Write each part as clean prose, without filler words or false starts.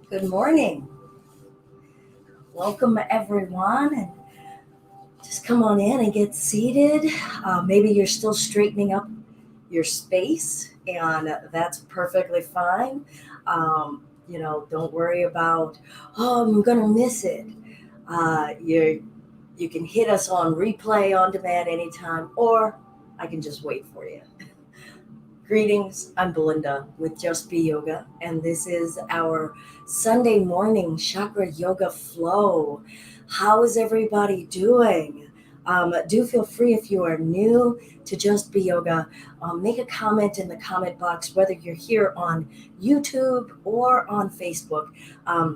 Good morning. Welcome, everyone. And just come on in and get seated. Maybe you're still straightening up your space, and that's perfectly fine. Don't worry about, I'm going to miss it. You can hit us on replay on demand anytime, or I can just wait for you. Greetings, I'm Belinda with Just Be Yoga, and this is our Sunday morning chakra yoga flow. How is everybody doing? Do feel free if you are new to Just Be Yoga, make a comment in the comment box, whether you're here on YouTube or on Facebook.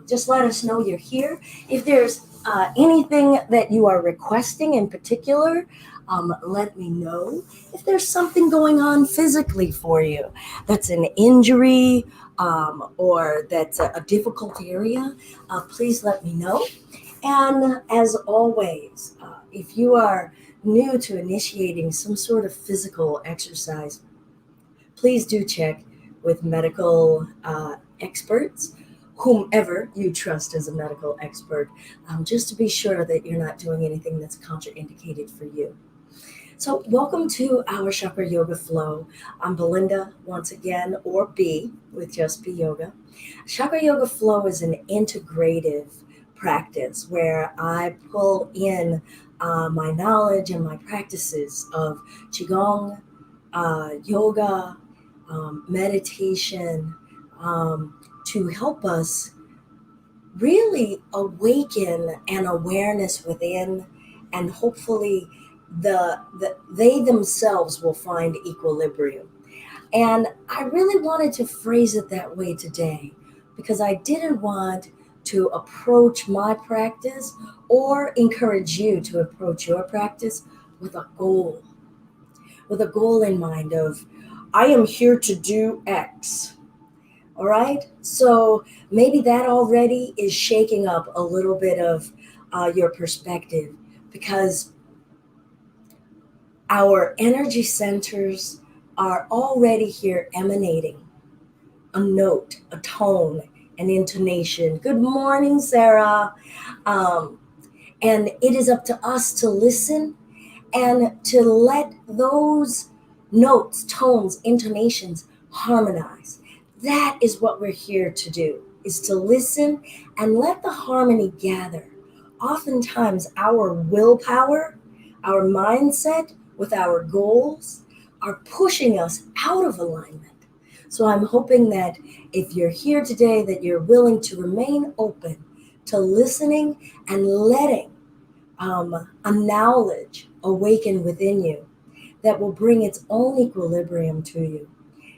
Just let us know you're here. If there's anything that you are requesting in particular, let me know. If there's something going on physically for you, that's an injury or that's a difficult area, please let me know. And as always, if you are new to initiating some sort of physical exercise, please do check with medical experts, whomever you trust as a medical expert, just to be sure that you're not doing anything that's contraindicated for you. So, welcome to our Chakra Yoga Flow. I'm Belinda, once again, or B, with Just Be Yoga. Chakra Yoga Flow is an integrative practice where I pull in my knowledge and my practices of Qigong, yoga, meditation, to help us really awaken an awareness within, and hopefully they themselves will find equilibrium. And I really wanted to phrase it that way today because I didn't want to approach my practice or encourage you to approach your practice with a goal, in mind of, I am here to do X. All right. So maybe that already is shaking up a little bit of your perspective, because our energy centers are already here emanating a note, a tone, an intonation. Good morning, Sarah. Um, and it is up to us to listen and to let those notes, tones, intonations harmonize. That is what we're here to do, is to listen and let the harmony gather. Oftentimes our willpower, our mindset with our goals are pushing us out of alignment. So I'm hoping that if you're here today, that you're willing to remain open to listening and letting a knowledge awaken within you that will bring its own equilibrium to you.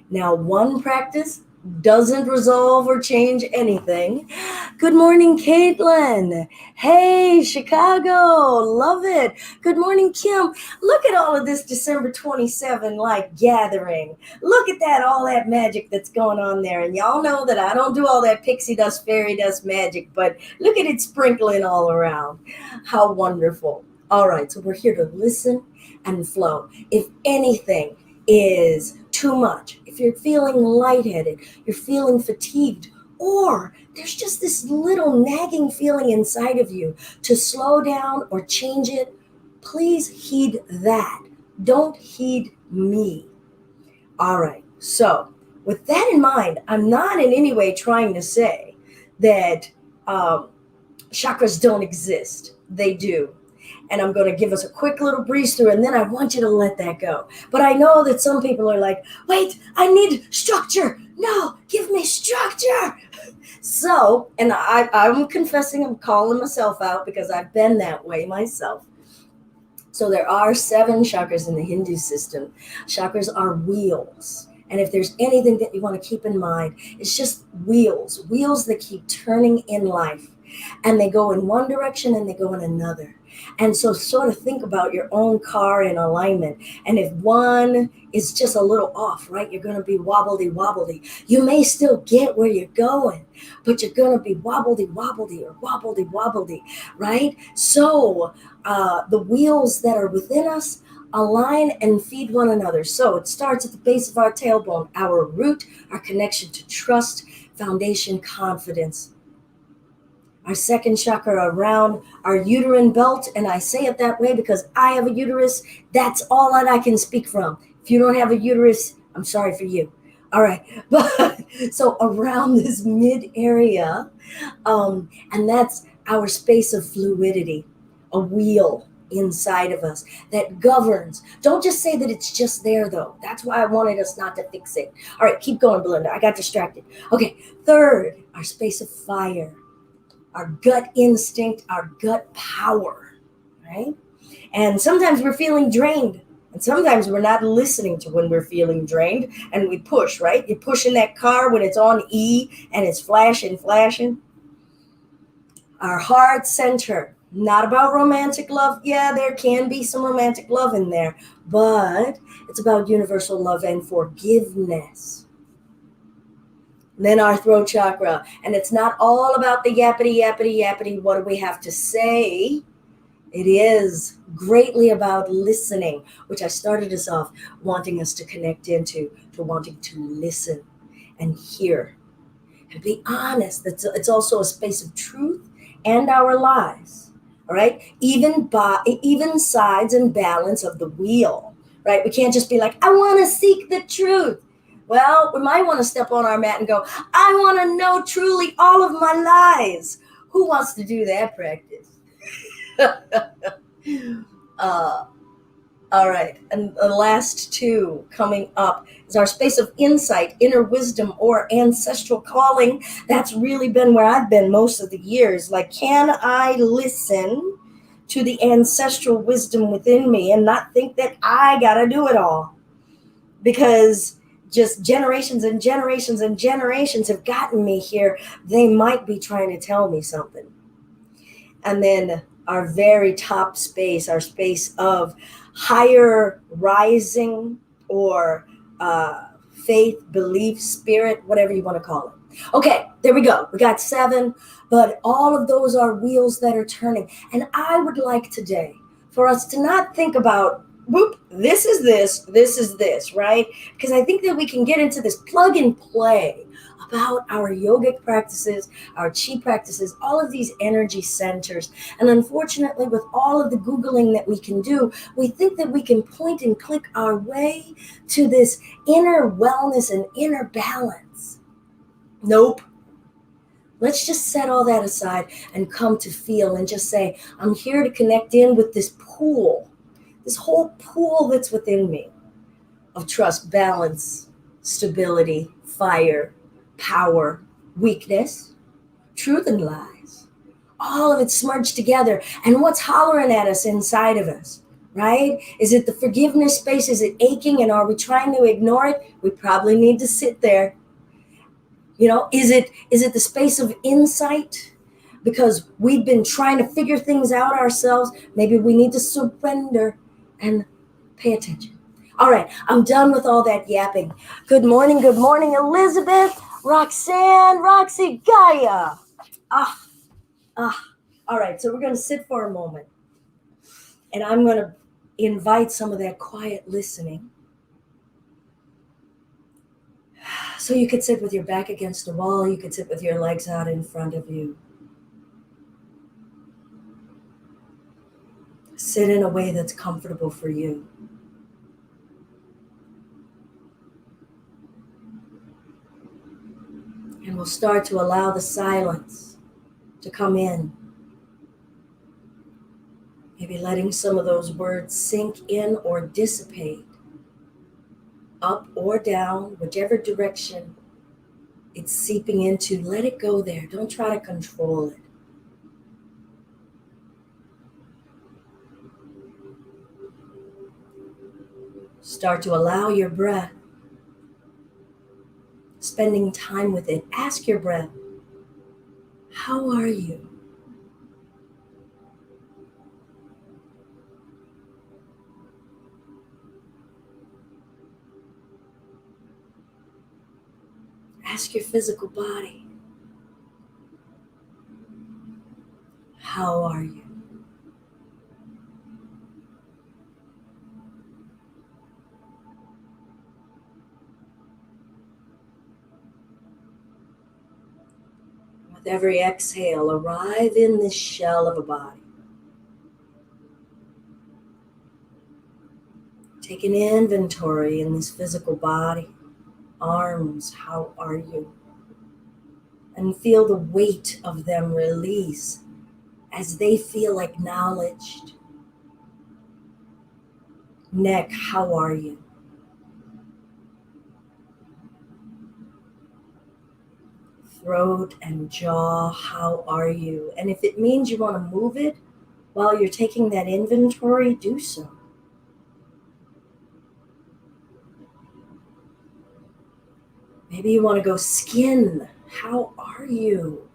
Now, one practice doesn't resolve or change anything. Good morning, Caitlin. Hey, Chicago. Love it. Good morning, Kim. Look at all of this December 27 like gathering. Look at that, all that magic that's going on there. And y'all know that I don't do all that pixie dust, fairy dust magic, but look at it sprinkling all around. How wonderful. All right, so we're here to listen and flow. If anything is too much, if you're feeling lightheaded, you're feeling fatigued, or there's just this little nagging feeling inside of you to slow down or change it, please heed that. Don't heed me. All right. So, with that in mind, I'm not in any way trying to say that chakras don't exist. They do. And I'm going to give us a quick little breeze through, and then I want you to let that go. But I know that some people are like, wait, I need structure. No, give me structure. So, and I'm confessing, I'm calling myself out because I've been that way myself. So there are 7 chakras in the Hindu system. Chakras are wheels. And if there's anything that you want to keep in mind, it's just wheels that keep turning in life. And they go in one direction and they go in another. And so sort of think about your own car in alignment. And if one is just a little off, right, you're going to be wobbly. You may still get where you're going, but you're going to be wobbly or wobbly, right? So the wheels that are within us align and feed one another. So it starts at the base of our tailbone, our root, our connection to trust, foundation, confidence. our second chakra around our uterine belt. And I say it that way because I have a uterus. That's all that I can speak from. If you don't have a uterus, I'm sorry for you. All right. But so around this mid area, and that's our space of fluidity, a wheel inside of us that governs. Don't just say that it's just there, though. That's why I wanted us not to fix it. All right, keep going, Belinda. I got distracted. Okay, third, our space of fire, our gut instinct, our gut power, right? And sometimes we're feeling drained. And sometimes we're not listening to when we're feeling drained and we push, right? You push in that car when it's on E and it's flashing. Our heart center, not about romantic love. Yeah, there can be some romantic love in there, but it's about universal love and forgiveness. And then our throat chakra, and it's not all about the yappity, what do we have to say? It is greatly about listening, which I started us off wanting us to connect into, to wanting to listen and hear and be honest. It's also a space of truth and our lies. All right, even sides and balance of the wheel. Right, we can't just be like, I want to seek the truth. Well, we might want to step on our mat and go, I want to know truly all of my lies. Who wants to do that practice? All right, and the last two coming up is our space of insight, inner wisdom, or ancestral calling. That's really been where I've been most of the years. Like, can I listen to the ancestral wisdom within me and not think that I got to do it all? Because just generations and generations and generations have gotten me here. They might be trying to tell me something. And then our very top space, our space of higher rising or faith, belief, spirit, whatever you want to call it. Okay, there we go. We got 7, but all of those are wheels that are turning. And I would like today for us to not think about, whoop, this is this, right? Because I think that we can get into this plug and play about our yogic practices, our chi practices, all of these energy centers. And unfortunately, with all of the Googling that we can do, we think that we can point and click our way to this inner wellness and inner balance. Nope. Let's just set all that aside and come to feel and just say, I'm here to connect in with this pool, this whole pool that's within me of trust, balance, stability, fire, power, weakness, truth and lies. All of it smudged together. And what's hollering at us inside of us, right? Is it the forgiveness space? Is it aching? And are we trying to ignore it? We probably need to sit there. You know, is it the space of insight? Because we've been trying to figure things out ourselves. Maybe we need to surrender and pay attention. All right, I'm done with all that yapping. Good morning, Elizabeth, Roxanne, Roxy, Gaia. All right, so we're going to sit for a moment. And I'm going to invite some of that quiet listening. So you could sit with your back against the wall. You could sit with your legs out in front of you. Sit in a way that's comfortable for you. And we'll start to allow the silence to come in. Maybe letting some of those words sink in or dissipate, up or down, whichever direction it's seeping into. Let it go there. Don't try to control it. Start to allow your breath, spending time with it. Ask your breath, how are you? Ask your physical body, how are you? With every exhale, arrive in this shell of a body. Take an inventory in this physical body. Arms, how are you? And feel the weight of them release as they feel acknowledged. Neck, how are you? Throat and jaw, how are you? And if it means you want to move it while you're taking that inventory, do so. Maybe you want to go skin, how are you?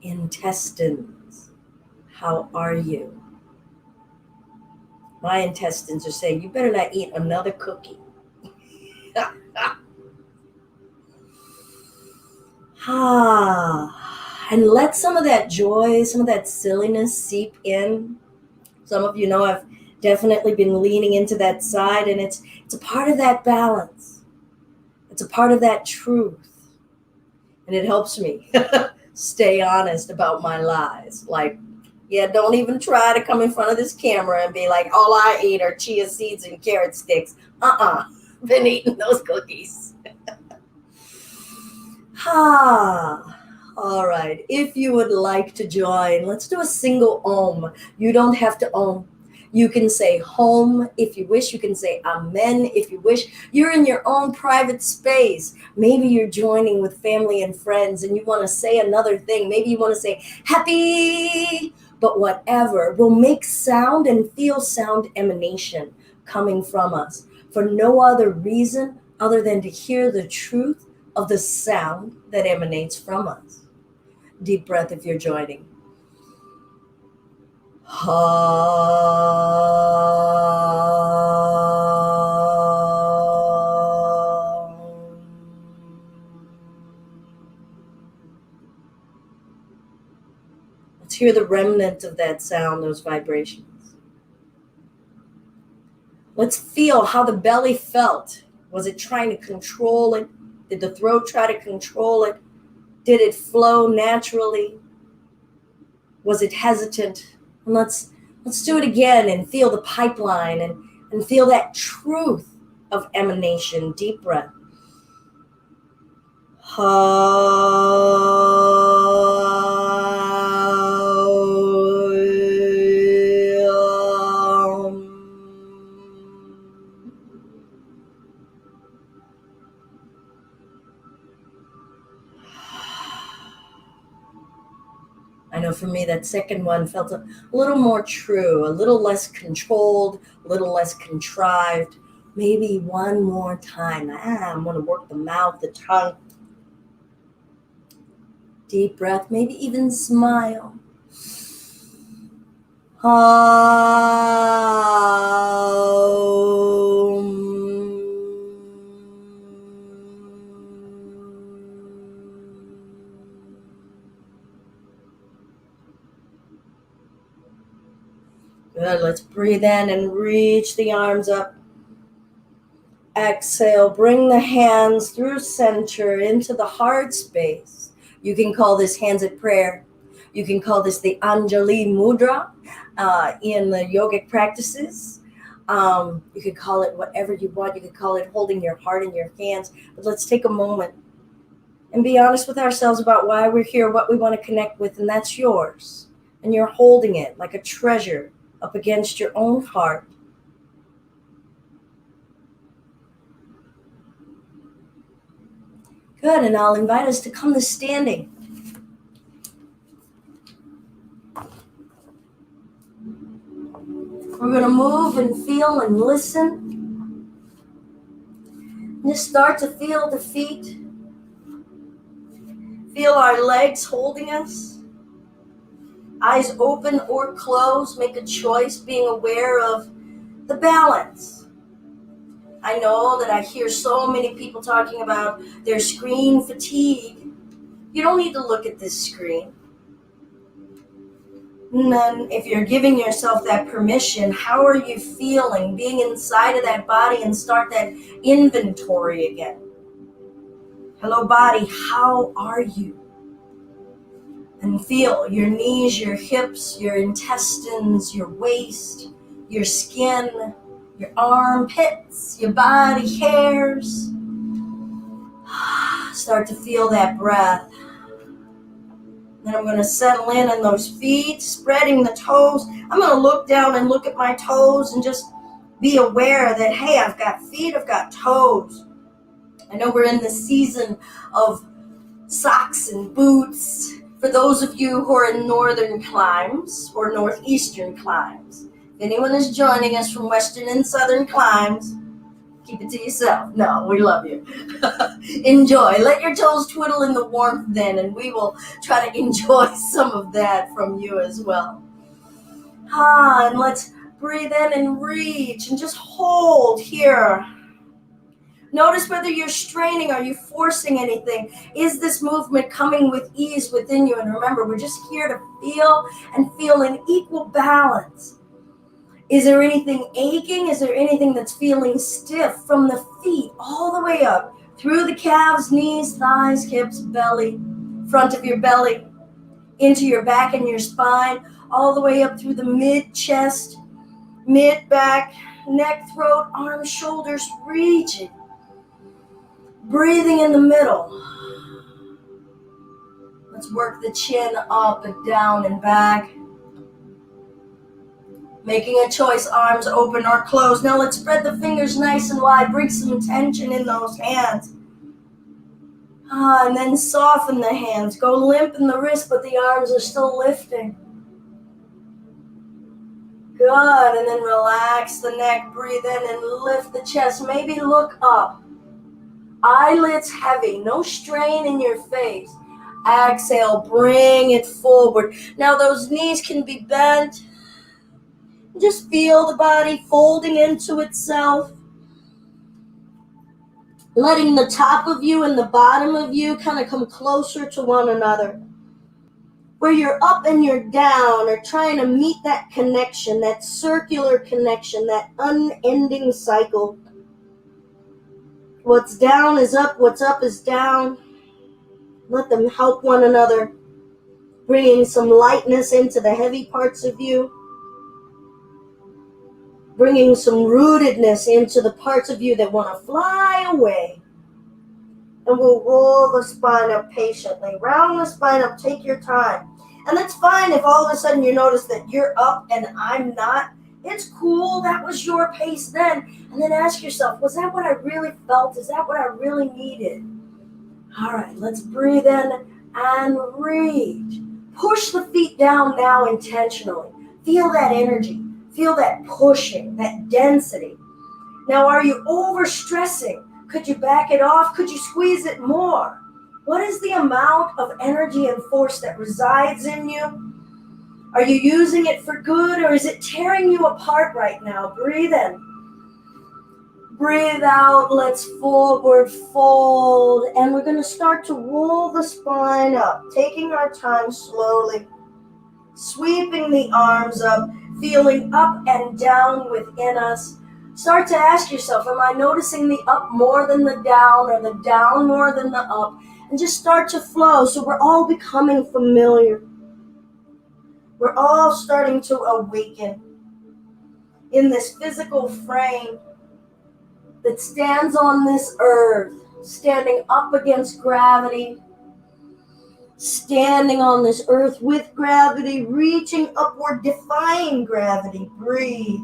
Intestines, how are you? My intestines are saying, you better not eat another cookie. And let some of that joy, some of that silliness seep in. Some of you know I've definitely been leaning into that side, and it's a part of that balance. It's a part of that truth. And it helps me stay honest about my lies. Like, yeah, don't even try to come in front of this camera and be like, all I eat are chia seeds and carrot sticks. Been eating those cookies. All right. If you would like to join, let's do a single om. You don't have to om. You can say home if you wish. You can say amen if you wish. You're in your own private space. Maybe you're joining with family and friends and you want to say another thing. Maybe you want to say happy, but whatever will make sound and feel sound emanation coming from us for no other reason other than to hear the truth of the sound that emanates from us. Deep breath if you're joining. Let's hear the remnant of that sound, those vibrations. Let's feel how the belly felt. Was it trying to control it? Did the throat try to control it? Did it flow naturally? Was it hesitant? And let's do it again and feel the pipeline and feel that truth of emanation. Deep breath. I know for me, that second one felt a little more true, a little less controlled, a little less contrived. Maybe one more time. I'm going to work the mouth, the tongue. Deep breath, maybe even smile. Good, let's breathe in and reach the arms up. Exhale, bring the hands through center into the heart space. You can call this hands at prayer. You can call this the Anjali Mudra in the yogic practices. You could call it whatever you want. You could call it holding your heart in your hands. But let's take a moment and be honest with ourselves about why we're here, what we want to connect with, and that's yours. And you're holding it like a treasure up against your own heart. Good, and I'll invite us to come to standing. We're going to move and feel and listen. Just start to feel the feet. Feel our legs holding us. Eyes open or closed. Make a choice being aware of the balance. I know that I hear so many people talking about their screen fatigue. You don't need to look at this screen. And then if you're giving yourself that permission, how are you feeling being inside of that body, and start that inventory again. Hello body, how are you? And feel your knees, your hips, your intestines, your waist, your skin, your armpits, your body hairs. Start to feel that breath. Then I'm going to settle in on those feet, spreading the toes. I'm going to look down and look at my toes and just be aware that, hey, I've got feet, I've got toes. I know we're in the season of socks and boots. For those of you who are in northern climes or northeastern climes, if anyone is joining us from western and southern climes, keep it to yourself. No, we love you. Enjoy. Let your toes twiddle in the warmth then, and we will try to enjoy some of that from you as well. And let's breathe in and reach and just hold here. Notice whether you're straining, are you forcing anything? Is this movement coming with ease within you? And remember, we're just here to feel an equal balance. Is there anything aching? Is there anything that's feeling stiff from the feet all the way up through the calves, knees, thighs, hips, belly, front of your belly, into your back and your spine, all the way up through the mid-chest, mid-back, neck, throat, arms, shoulders, reaching. Breathing in the middle. Let's work the chin up and down and back. Making a choice, arms open or closed. Now let's spread the fingers nice and wide. Bring some tension in those hands. And then soften the hands. Go limp in the wrist, but the arms are still lifting. Good. And then relax the neck. Breathe in and lift the chest. Maybe look up. Eyelids heavy, no strain in your face. Exhale, bring it forward. Now those knees can be bent. Just feel the body folding into itself. Letting the top of you and the bottom of you kind of come closer to one another. Where you're up and you're down, or trying to meet that connection, that circular connection, that unending cycle. What's down is up, what's up is down. Let them help one another, bringing some lightness into the heavy parts of you, bringing some rootedness into the parts of you that want to fly away. And we'll roll the spine up patiently. Round the spine up, take your time. And that's fine if all of a sudden you notice that you're up and I'm not. It's cool, that was your pace then. And then ask yourself, was that what I really felt? Is that what I really needed? All right, let's breathe in and reach. Push the feet down now intentionally. Feel that energy. Feel that pushing, that density. Now, are you overstressing? Could you back it off? Could you squeeze it more? What is the amount of energy and force that resides in you? Are you using it for good, or is it tearing you apart right now? Breathe in. Breathe out. Let's forward fold. And we're going to start to roll the spine up, taking our time slowly. Sweeping the arms up, feeling up and down within us. Start to ask yourself, am I noticing the up more than the down, or the down more than the up? And just start to flow. So we're all becoming familiar. We're all starting to awaken in this physical frame that stands on this earth, standing up against gravity, standing on this earth with gravity, reaching upward, defying gravity. Breathe.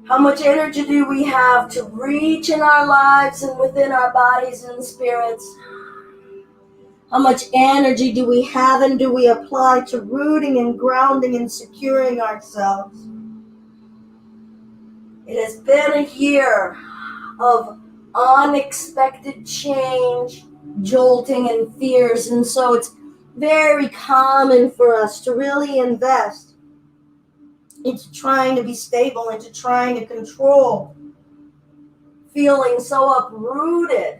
How much energy do we have to reach in our lives and within our bodies and spirits? How much energy do we have and do we apply to rooting and grounding and securing ourselves? It has been a year of unexpected change, jolting, and fears, and so it's very common for us to really invest into trying to be stable, into trying to control, feeling so uprooted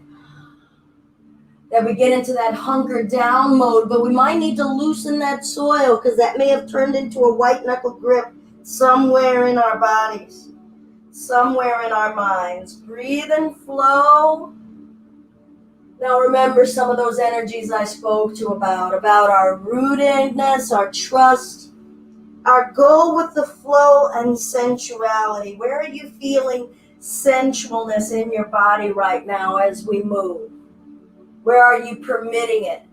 that we get into that hunker down mode, but we might need to loosen that soil because that may have turned into a white knuckle grip somewhere in our bodies, somewhere in our minds. Breathe and flow. Now remember some of those energies I spoke to about our rootedness, our trust, our go with the flow, and sensuality. Where are you feeling sensualness in your body right now as we move? Where are you permitting it?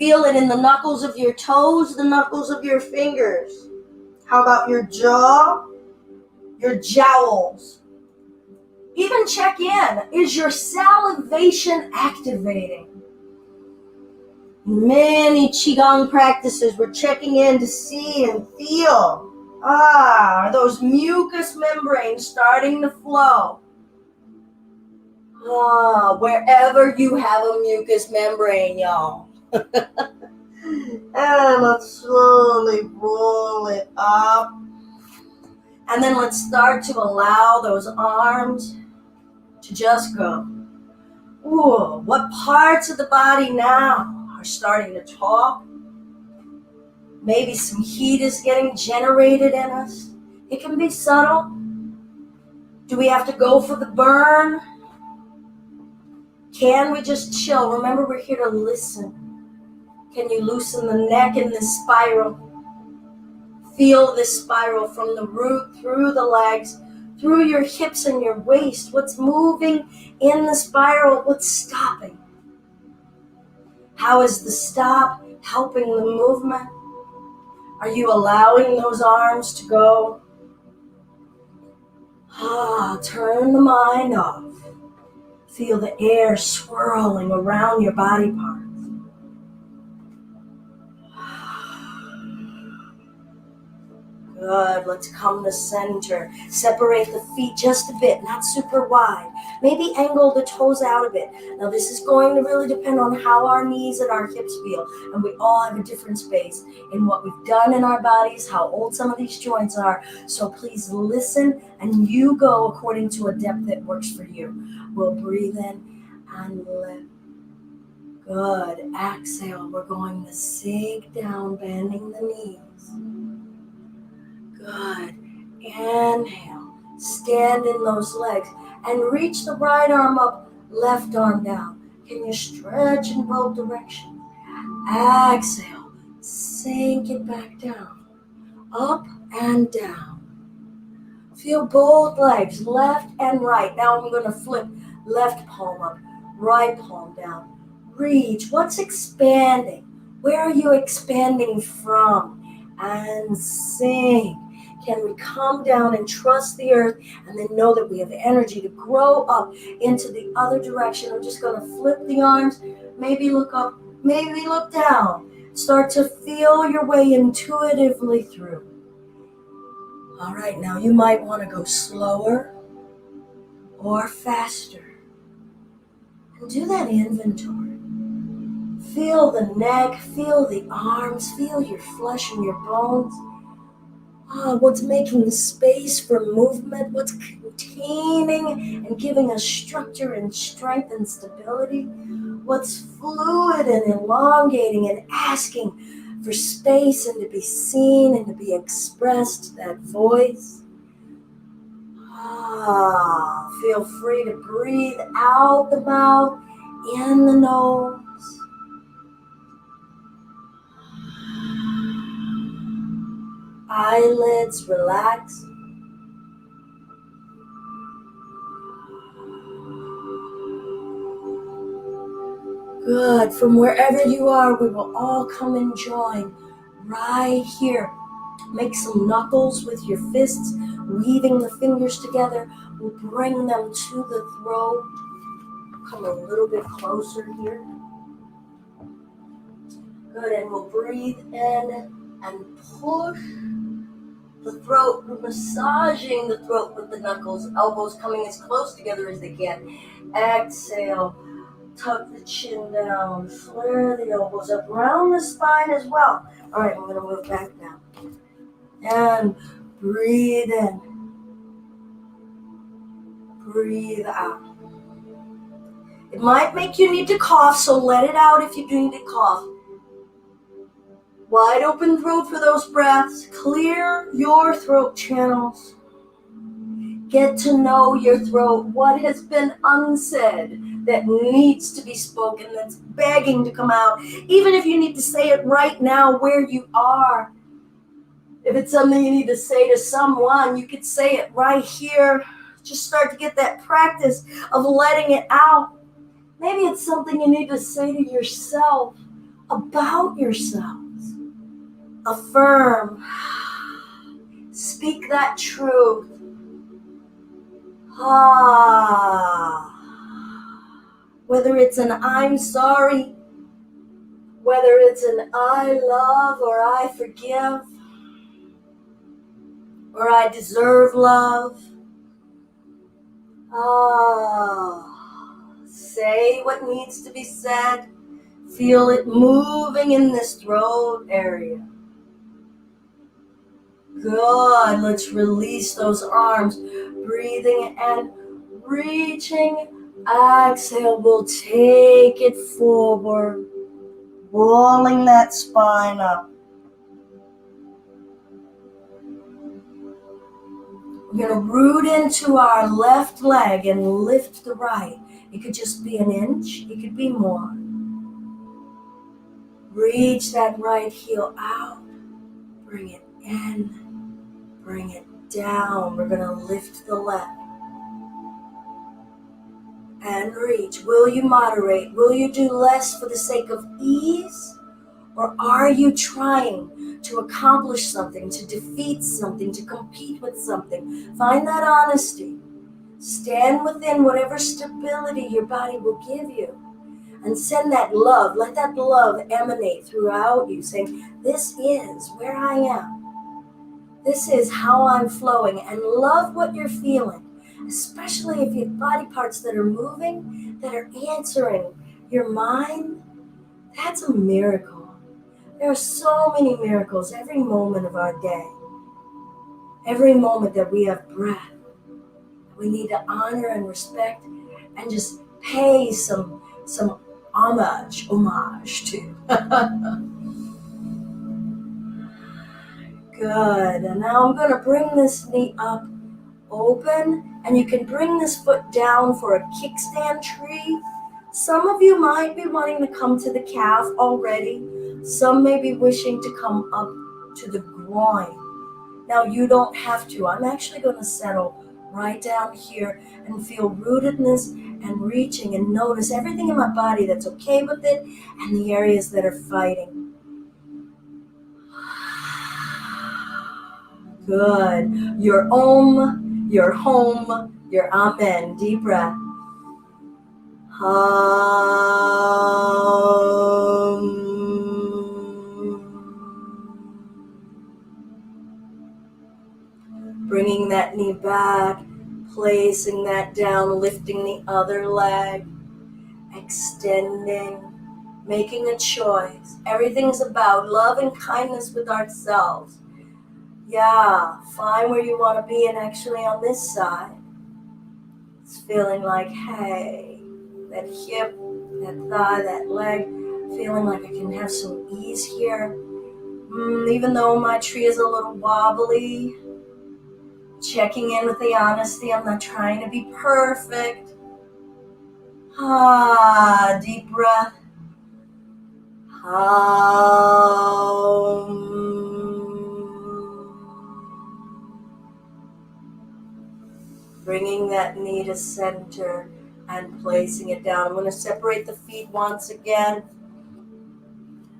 Feel it in the knuckles of your toes, the knuckles of your fingers. How about your jaw, your jowls? Even check in. Is your salivation activating? Many Qigong practices, we're checking in to see and feel. Are those mucous membranes starting to flow? Wherever you have a mucous membrane, y'all. And let's slowly roll it up. And then let's start to allow those arms to just go. Ooh, what parts of the body now are starting to talk? Maybe some heat is getting generated in us. It can be subtle. Do we have to go for the burn? Can we just chill? Remember, we're here to listen. Can you loosen the neck in this spiral? Feel this spiral from the root, through the legs, through your hips and your waist. What's moving in the spiral? What's stopping? How is the stop helping the movement? Are you allowing those arms to go? Turn the mind off. Feel the air swirling around your body parts. Good, let's come to center. Separate the feet just a bit, not super wide. Maybe angle the toes out a bit. Now this is going to really depend on how our knees and our hips feel. And we all have a different space in what we've done in our bodies, how old some of these joints are. So please listen and you go according to a depth that works for you. We'll breathe in and lift. Good, exhale. We're going to sink down, bending the knees. Good. Inhale. Stand in those legs and reach the right arm up, left arm down. Can you stretch in both directions? Exhale. Sink it back down. Up and down. Feel both legs, left and right. Now I'm going to flip left palm up, right palm down. Reach. What's expanding? Where are you expanding from? And sink. Can we come down and trust the earth and then know that we have energy to grow up into the other direction? I'm just going to flip the arms, maybe look up, maybe look down. Start to feel your way intuitively through. All right, now you might want to go slower or faster. And do that inventory. Feel the neck, feel the arms, feel your flesh and your bones. What's making space for movement, what's containing and giving us structure and strength and stability, what's fluid and elongating and asking for space and to be seen and to be expressed, that voice. Feel free to breathe out the mouth, in the nose. Eyelids relax. Good. From wherever you are, we will all come and join right here. Make some knuckles with your fists, weaving the fingers together. We'll bring them to the throat. Come a little bit closer here. Good. And we'll breathe in and push the throat. We're massaging the throat with the knuckles, elbows coming as close together as they can. Exhale. Tuck the chin down, flare the elbows up, round the spine as well. All right, I'm going to move back now. And breathe in. Breathe out. It might make you need to cough, so let it out if you do need to cough. Wide open throat for those breaths. Clear your throat channels. Get to know your throat, what has been unsaid that needs to be spoken, that's begging to come out. Even if you need to say it right now where you are. If it's something you need to say to someone, you could say it right here. Just start to get that practice of letting it out. Maybe it's something you need to say to yourself about yourselves. Affirm. Speak that truth. Whether it's an I'm sorry, whether it's an I love or I forgive, or I deserve love. Say what needs to be said. Feel it moving in this throat area. Good. Let's release those arms. Breathing and reaching. Exhale. We'll take it forward. Rolling that spine up. We're going to root into our left leg and lift the right. It could just be an inch. It could be more. Reach that right heel out. Bring it in. Bring it down. We're going to lift the left. And reach. Will you moderate? Will you do less for the sake of ease? Or are you trying to accomplish something, to defeat something, to compete with something? Find that honesty. Stand within whatever stability your body will give you. And send that love. Let that love emanate throughout you, saying, this is where I am. This is how I'm flowing. And love what you're feeling. Especially if you have body parts that are moving, that are answering your mind. That's a miracle. There are so many miracles every moment of our day. Every moment that we have breath. We need to honor and respect and just pay some homage to. Good. And now I'm going to bring this knee up, open, and you can bring this foot down for a kickstand tree. Some of you might be wanting to come to the calf already. Some may be wishing to come up to the groin. Now you don't have to. I'm actually going to settle right down here and feel rootedness and reaching and notice everything in my body that's okay with it and the areas that are fighting. Good. Your om, your home, your amen. Deep breath. Bringing that knee back, placing that down, lifting the other leg, extending, making a choice. Everything's about love and kindness with ourselves. Yeah, find where you want to be, and actually on this side, it's feeling like, hey, that hip, that thigh, that leg, feeling like I can have some ease here. Even though my tree is a little wobbly, checking in with the honesty. I'm not trying to be perfect. Deep breath. Bringing that knee to center and placing it down. I'm going to separate the feet once again.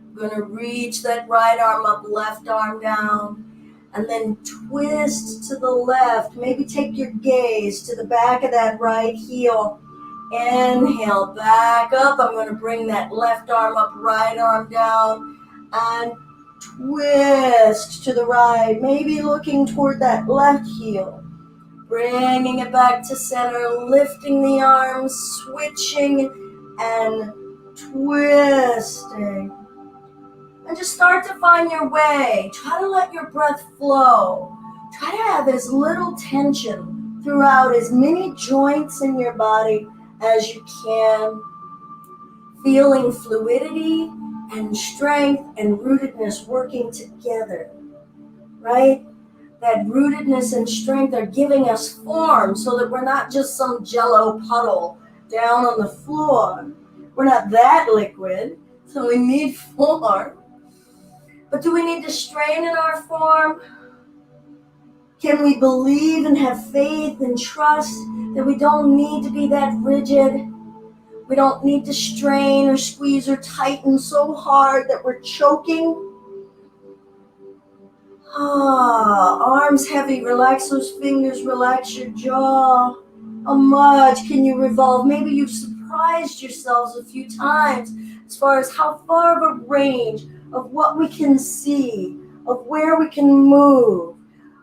I'm going to reach that right arm up, left arm down, and then twist to the left. Maybe take your gaze to the back of that right heel. Inhale, back up. I'm going to bring that left arm up, right arm down, and twist to the right. Maybe looking toward that left heel. Bringing it back to center, lifting the arms, switching and twisting. And just start to find your way. Try to let your breath flow. Try to have as little tension throughout as many joints in your body as you can, feeling fluidity and strength and rootedness working together, right? That rootedness and strength are giving us form so that we're not just some jello puddle down on the floor. We're not that liquid, so we need form. But do we need to strain in our form? Can we believe and have faith and trust that we don't need to be that rigid? We don't need to strain or squeeze or tighten so hard that we're choking. Arms heavy, relax those fingers, relax your jaw. How much can you revolve? Maybe you've surprised yourselves a few times as far as how far of a range of what we can see, of where we can move.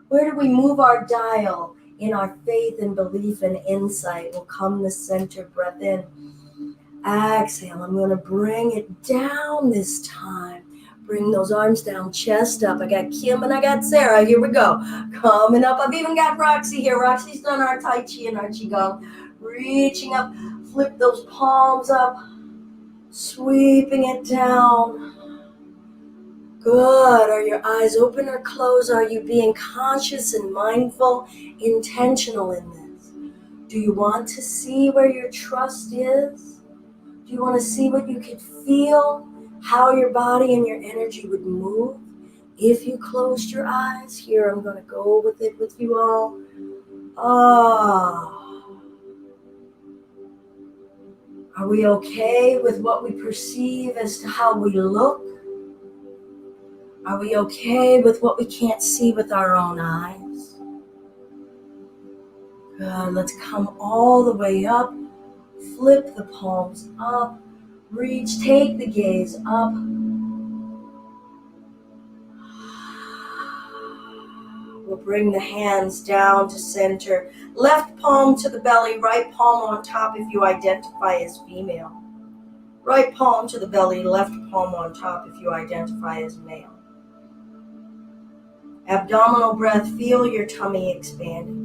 Where do we move our dial in our faith and belief and insight? We'll come to center, breath in. Exhale, I'm going to bring it down this time. Bring those arms down, chest up. I got Kim and I got Sarah. Here we go. Coming up. I've even got Roxy here. Roxy's done our Tai Chi and our Qigong. Reaching up, flip those palms up, sweeping it down. Good. Are your eyes open or closed? Are you being conscious and mindful, intentional in this? Do you want to see where your trust is? Do you want to see what you could feel? How your body and your energy would move if you closed your eyes? Here, I'm going to go with it with you all. Are we okay with what we perceive as to how we look? Are we okay with what we can't see with our own eyes? Good. Let's come all the way up. Flip the palms up. Reach, take the gaze up. We'll bring the hands down to center. Left palm to the belly, right palm on top if you identify as female. Right palm to the belly, left palm on top if you identify as male. Abdominal breath, feel your tummy expanding.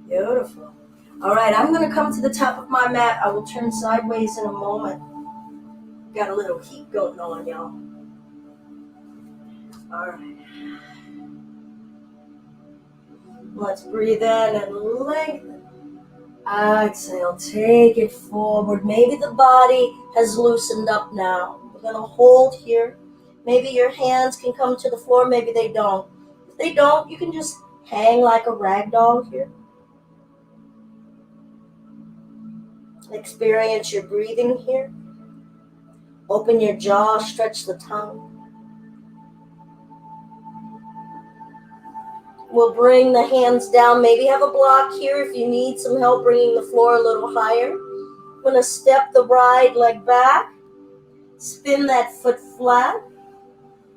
Beautiful. All right, I'm going to come to the top of my mat. I will turn sideways in a moment. Got a little heat going on, y'all. All right. Let's breathe in and lengthen. Exhale, take it forward. Maybe the body has loosened up now. We're going to hold here. Maybe your hands can come to the floor, maybe they don't. If they don't, you can just hang like a rag doll here. Experience your breathing here. Open your jaw, stretch the tongue. We'll bring the hands down. Maybe have a block here if you need some help bringing the floor a little higher. I'm going to step the right leg back. Spin that foot flat.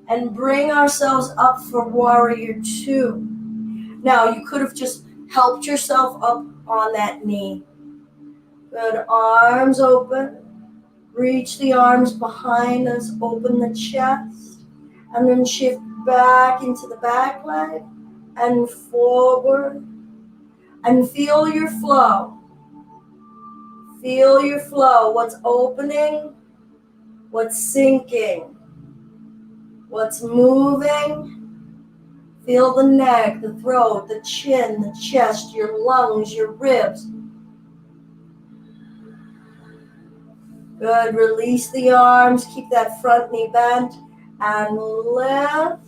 And bring ourselves up for warrior 2. Now, you could have just helped yourself up on that knee. Good. Arms open. Reach the arms behind us. Open the chest. And then shift back into the back leg. And forward. And feel your flow. Feel your flow. What's opening? What's sinking? What's moving? Feel the neck, the throat, the chin, the chest, your lungs, your ribs. Good. Release the arms. Keep that front knee bent. And lift.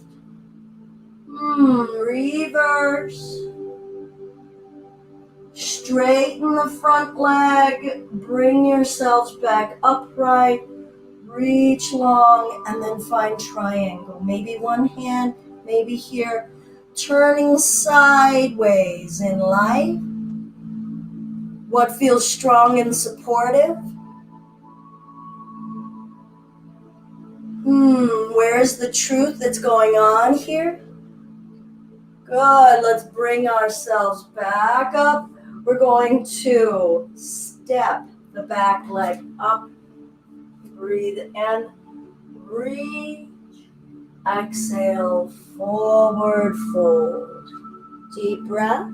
Reverse. Straighten the front leg. Bring yourselves back upright. Reach long and then find triangle. Maybe one hand, maybe here. Turning sideways in life. What feels strong and supportive? Where is the truth that's going on here? Good. Let's bring ourselves back up. We're going to step the back leg up. Breathe in. Reach. Exhale, forward fold. Deep breath.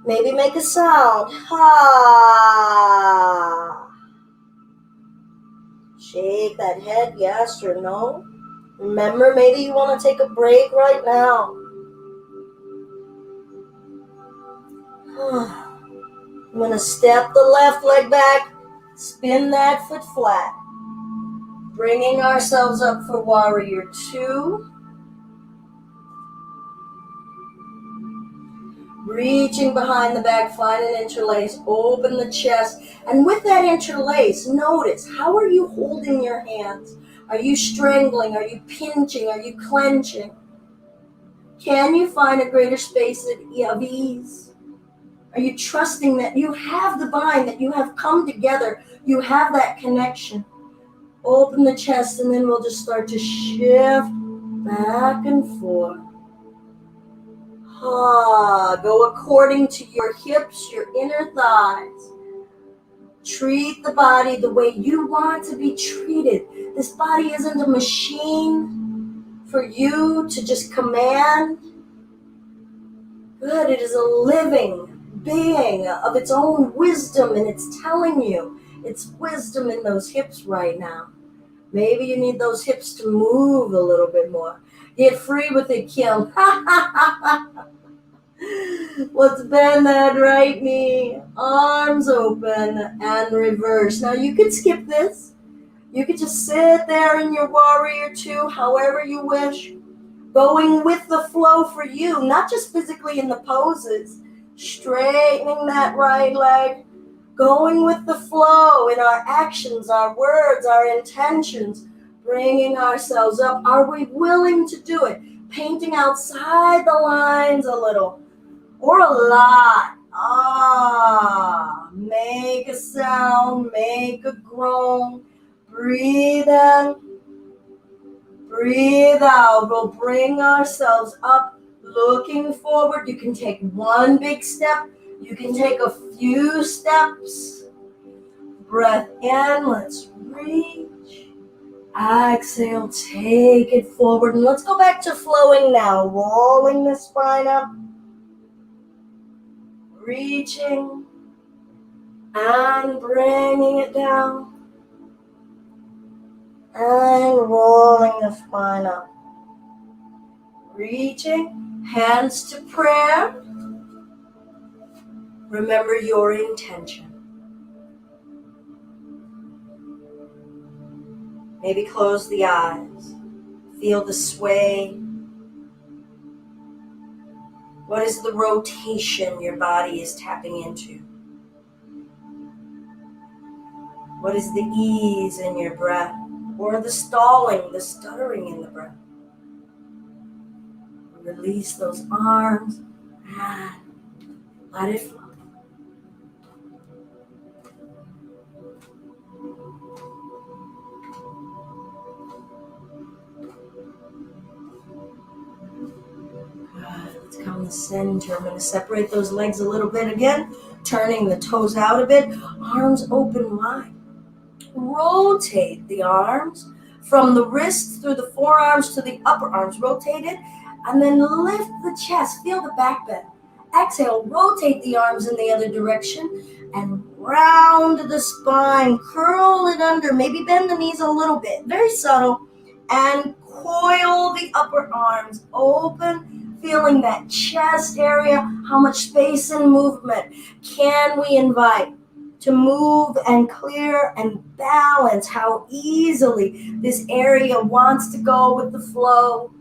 Maybe make a sound. Ha. Shake that head, yes or no. Remember, maybe you want to take a break right now. I'm going to step the left leg back, spin that foot flat. Bringing ourselves up for warrior two. Reaching behind the back, find an interlace, open the chest. And with that interlace, notice, how are you holding your hands? Are you strangling? Are you pinching? Are you clenching? Can you find a greater space of ease? Are you trusting that you have the bind, that you have come together, you have that connection? Open the chest, and then we'll just start to shift back and forth. Go according to your hips, your inner thighs. Treat the body the way you want to be treated. This body isn't a machine for you to just command. Good, it is a living being of its own wisdom, and it's telling you its wisdom in those hips right now. Maybe you need those hips to move a little bit more. Get free with it, Kim. Let's bend that right knee. Arms open and reverse. Now you could skip this. You could just sit there in your warrior two, however you wish. Going with the flow for you, not just physically in the poses. Straightening that right leg. Going with the flow in our actions, our words, our intentions. Bringing ourselves up. Are we willing to do it? Painting outside the lines a little. Or a lot. Make a sound, make a groan. Breathe in, breathe out. We'll bring ourselves up, looking forward. You can take one big step. You can take a few steps. Breath in, let's reach. Exhale, take it forward. And let's go back to flowing now. Rolling the spine up. Reaching and bringing it down and rolling the spine up. Reaching, hands to prayer. Remember your intention. Maybe close the eyes. Feel the sway. What is the rotation your body is tapping into? What is the ease in your breath? Or the stalling, the stuttering in the breath? Release those arms and let it flow. Let's come to center. I'm going to separate those legs a little bit again, turning the toes out a bit, arms open wide. Rotate the arms from the wrists through the forearms to the upper arms. Rotate it, and then lift the chest. Feel the back bend. Exhale, rotate the arms in the other direction, and round the spine. Curl it under. Maybe bend the knees a little bit. Very subtle. And coil the upper arms. Open, feeling that chest area. How much space and movement can we invite to move and clear and balance? How easily this area wants to go with the flow.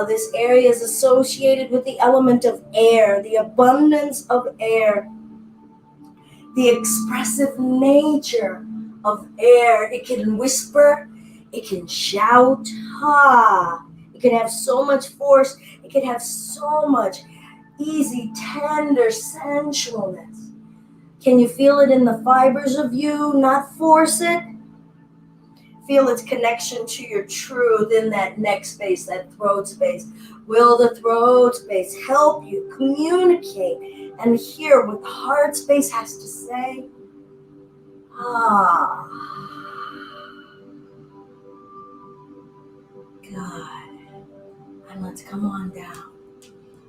This area is associated with the element of air, the abundance of air, the expressive nature of air. It can whisper, it can shout. It can have so much force. It can have so much easy, tender sensualness. Can you feel it in the fibers of you? Not force it. Feel its connection to your truth in that neck space, that throat space. Will the throat space help you communicate and hear what the heart space has to say? Good. And let's come on down.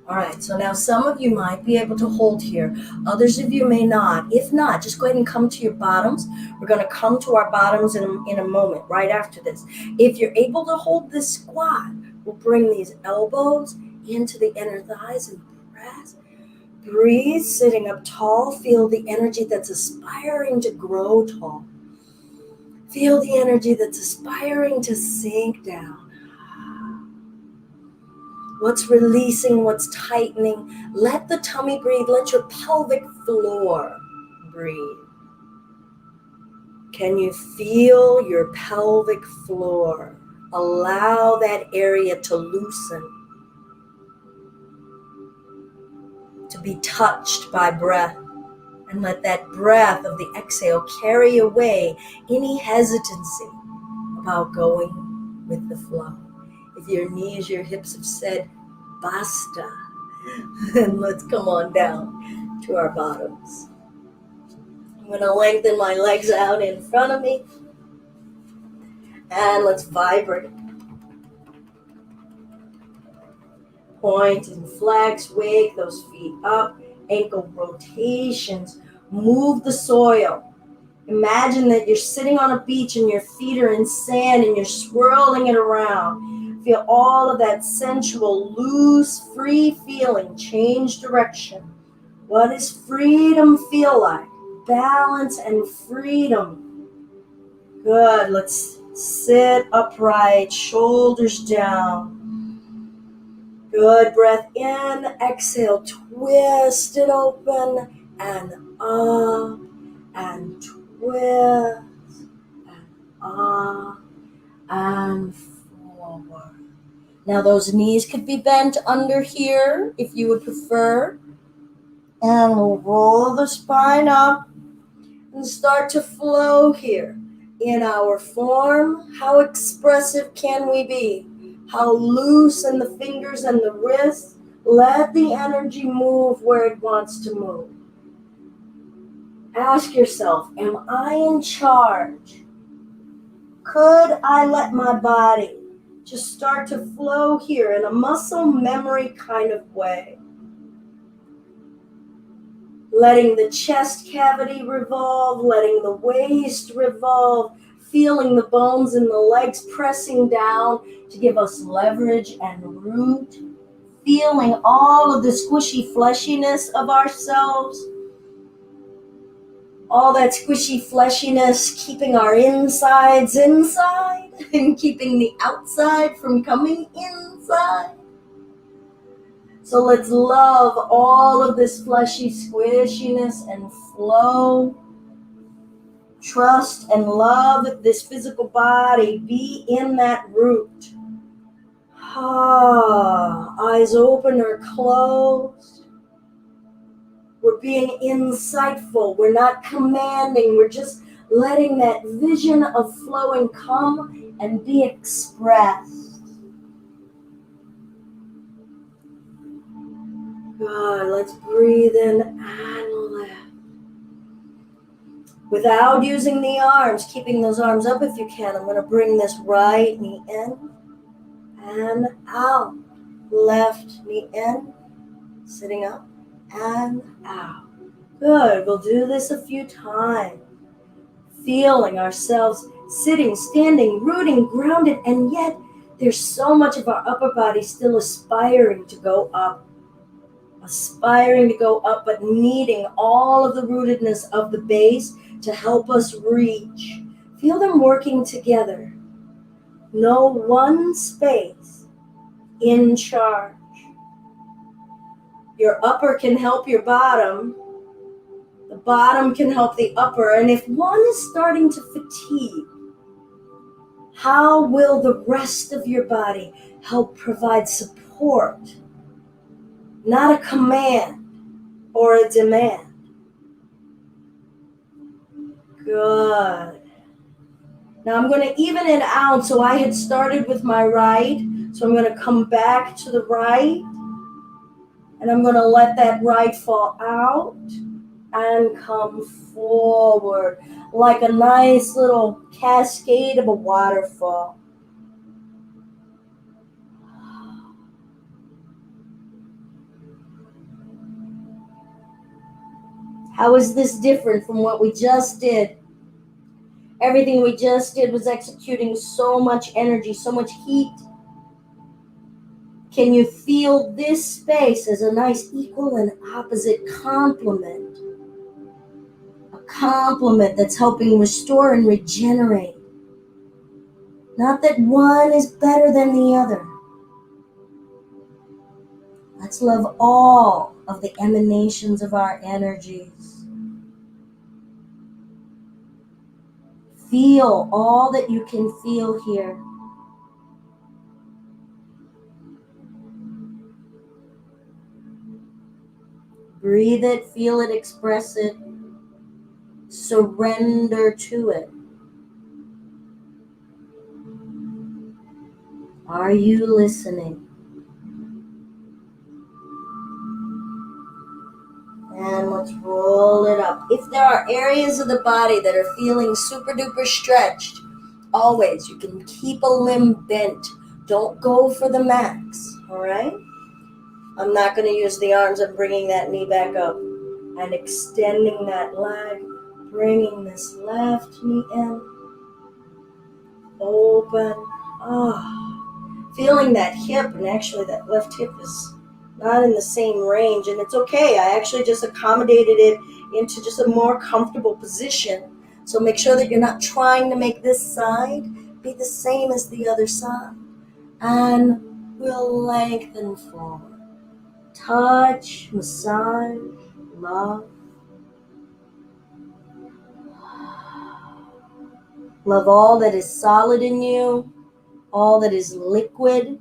All right, so now some of you might be able to hold here. Others of you may not. If not, just go ahead and come to your bottoms. We're going to come to our bottoms in a moment, right after this. If you're able to hold this squat, we'll bring these elbows into the inner thighs and press. Breathe, sitting up tall. Feel the energy that's aspiring to grow tall. Feel the energy that's aspiring to sink down. What's releasing, what's tightening. Let the tummy breathe. Let your pelvic floor breathe. Can you feel your pelvic floor? Allow that area to loosen, to be touched by breath. And let that breath of the exhale carry away any hesitancy about going with the flow. If your knees, your hips have said, basta, then let's come on down to our bottoms. I'm going to lengthen my legs out in front of me. And let's vibrate. Point and flex, wake those feet up. Ankle rotations. Move the soil. Imagine that you're sitting on a beach and your feet are in sand and you're swirling it around. Feel all of that sensual, loose, free feeling. Change direction. What does freedom feel like? Balance and freedom. Good. Let's sit upright, shoulders down. Good. Breath in. Exhale. Twist it open and up and twist and up and forward. Now those knees could be bent under here if you would prefer. And we'll roll the spine up and start to flow here in our form. How expressive can we be? How loose in the fingers and the wrists. Let the energy move where it wants to move. Ask yourself, am I in charge? Could I let my body just start to flow here in a muscle memory kind of way? Letting the chest cavity revolve, letting the waist revolve, feeling the bones in the legs pressing down to give us leverage and root, feeling all of the squishy fleshiness of ourselves, all that squishy fleshiness keeping our insides inside and keeping the outside from coming inside. So let's love all of this fleshy squishiness and flow. Trust and love this physical body. Be in that root. Eyes open or closed. We're being insightful. We're not commanding. We're just letting that vision of flowing come and be expressed. Good. Let's breathe in and lift. Without using the arms, keeping those arms up if you can. I'm going to bring this right knee in and out. Left knee in, sitting up and out. Good. We'll do this a few times. Feeling ourselves sitting, standing, rooting, grounded, and yet there's so much of our upper body still aspiring to go up. But needing all of the rootedness of the base to help us reach. Feel them working together. No one space in charge. Your upper can help your bottom. The bottom can help the upper. And if one is starting to fatigue, how will the rest of your body help provide support? Not a command or a demand. Good. Now I'm going to even it out. So I had started with my right. So I'm going to come back to the right. And I'm going to let that right fall out and come forward like a nice little cascade of a waterfall. How is this different from what we just did? Everything we just did was executing so much energy, so much heat. Can you feel this space as a nice equal and opposite complement? A complement that's helping restore and regenerate. Not that one is better than the other. Let's love all of the emanations of our energies. Feel all that you can feel here. Breathe it, feel it, express it. Surrender to it. Are you listening? And let's roll it up. If there are areas of the body that are feeling super duper stretched, always, you can keep a limb bent. Don't go for the max, all right? I'm not going to use the arms. I'm bringing that knee back up and extending that leg, bringing this left knee in, open. Feeling that hip, and actually that left hip is not in the same range, and it's okay. I actually just accommodated it into just a more comfortable position. So make sure that you're not trying to make this side be the same as the other side. And we'll lengthen forward. Touch, massage, love. Love all that is solid in you, all that is liquid,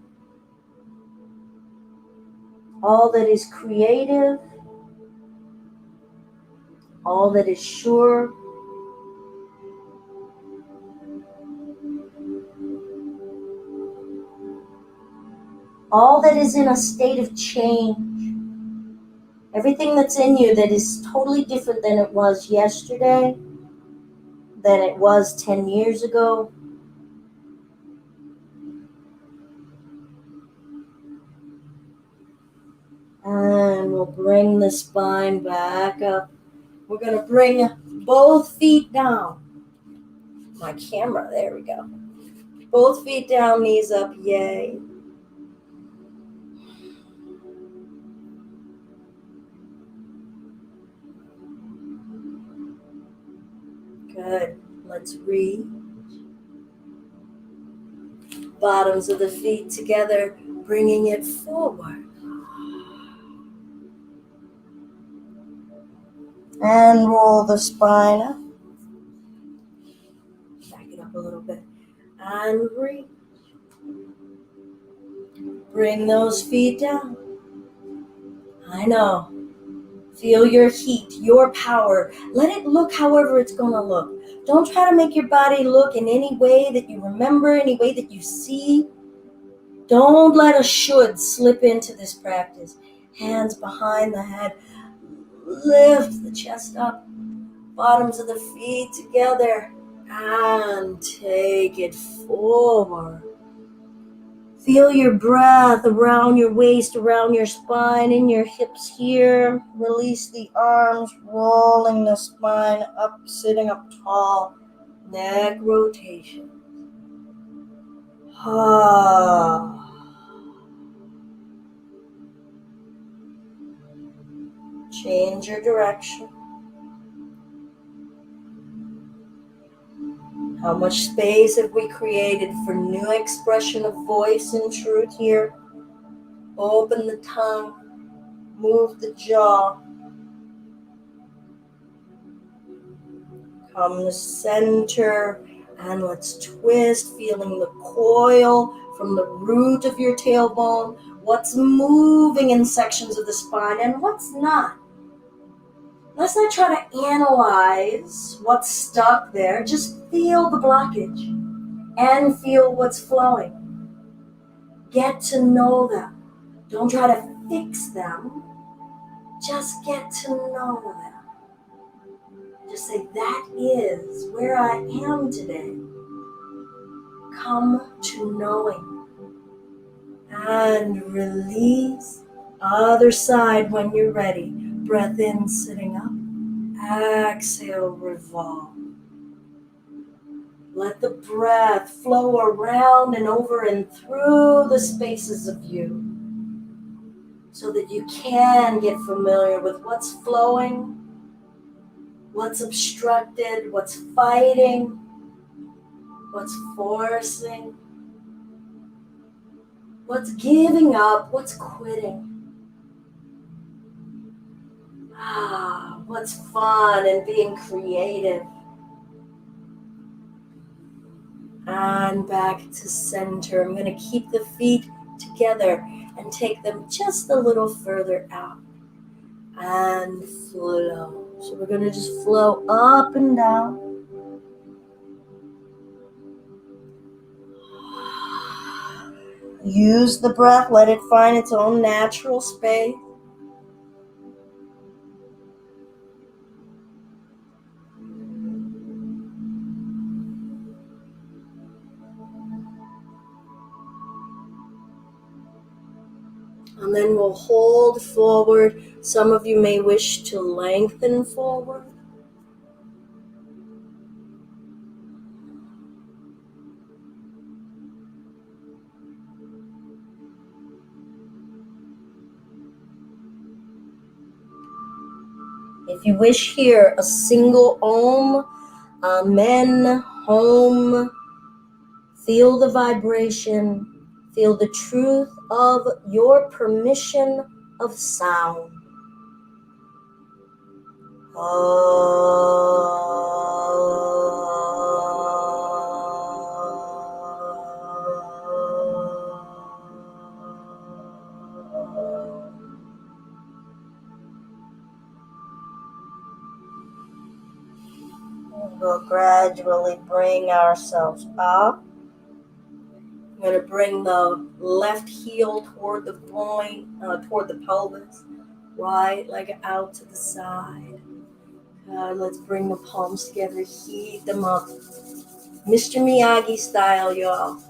all that is creative, all that is sure. All that is in a state of change. Everything that's in you that is totally different than it was yesterday, than it was 10 years ago. And we'll bring the spine back up. We're going to bring both feet down. My camera, there we go. Both feet down, knees up, yay. Good. Let's reach. Bottoms of the feet together, bringing it forward. And roll the spine up. Back it up a little bit. And reach. Bring those feet down. I know. Feel your heat, your power. Let it look however it's going to look. Don't try to make your body look in any way that you remember, any way that you see. Don't let a should slip into this practice. Hands behind the head. Lift the chest up. Bottoms of the feet together. And take it forward. Feel your breath around your waist, around your spine, in your hips here. Release the arms, rolling the spine up, sitting up tall. Neck rotation. Change your direction. How much space have we created for new expression of voice and truth here? Open the tongue, move the jaw. Come to center, and let's twist, feeling the coil from the root of your tailbone. What's moving in sections of the spine and what's not. Let's not try to analyze what's stuck there. Just feel the blockage and feel what's flowing. Get to know them. Don't try to fix them. Just get to know them. Just say, that is where I am today. Come to knowing. And release. Other side when you're ready. Breath in, sitting up. Exhale, revolve. Let the breath flow around and over and through the spaces of you so that you can get familiar with what's flowing, what's obstructed, what's fighting, what's forcing, what's giving up, what's quitting. What's fun and being creative. And back to center. I'm going to keep the feet together and take them just a little further out. And flow. So we're going to just flow up and down. Use the breath. Let it find its own natural space. And then we'll hold forward. Some of you may wish to lengthen forward. If you wish, hear a single Om, Amen, Home. Feel the vibration. Feel the truth of your permission of sound. We'll gradually bring ourselves up. I'm going to bring the left heel toward the groin, toward the pelvis, right leg out to the side. Let's bring the palms together, heat them up. Mr. Miyagi style, y'all.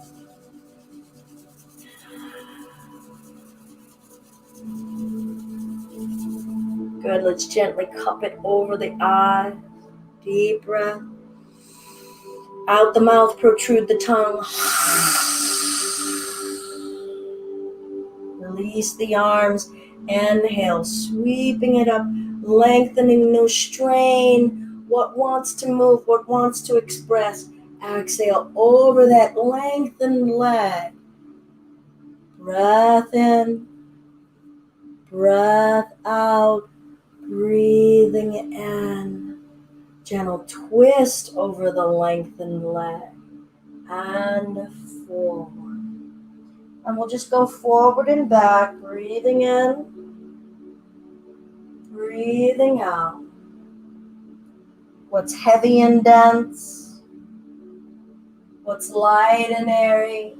Good, let's gently cup it over the eye. Deep breath. Out the mouth, protrude the tongue. Release the arms. Inhale, sweeping it up, lengthening, no strain. What wants to move, what wants to express. Exhale over that lengthened leg. Breath in, breath out, breathing in. Gentle twist over the lengthened leg and forward. And we'll just go forward and back, breathing in, breathing out. What's heavy and dense? What's light and airy?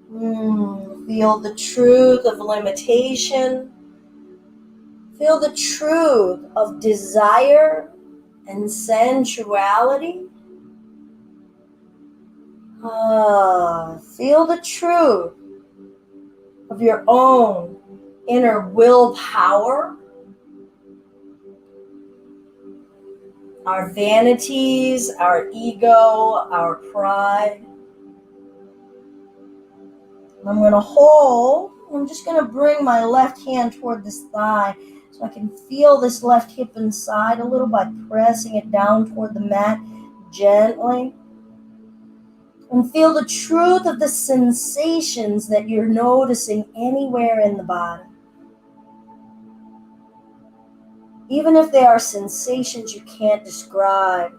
Feel the truth of limitation. Feel the truth of desire and sensuality. Feel the truth of your own inner willpower. Our vanities, our ego, our pride. I'm going to hold. I'm just going to bring my left hand toward this thigh so I can feel this left hip inside a little by pressing it down toward the mat gently. And feel the truth of the sensations that you're noticing anywhere in the body. Even if they are sensations you can't describe,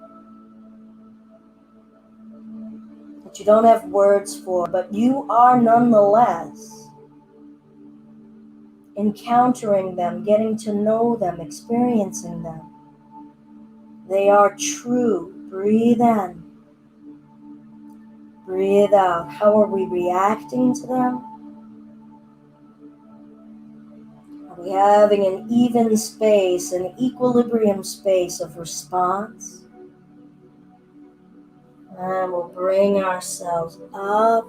that you don't have words for, but you are nonetheless encountering them, getting to know them, experiencing them. They are true. Breathe in. Breathe out. How are we reacting to them? Are we having an even space, an equilibrium space of response? And we'll bring ourselves up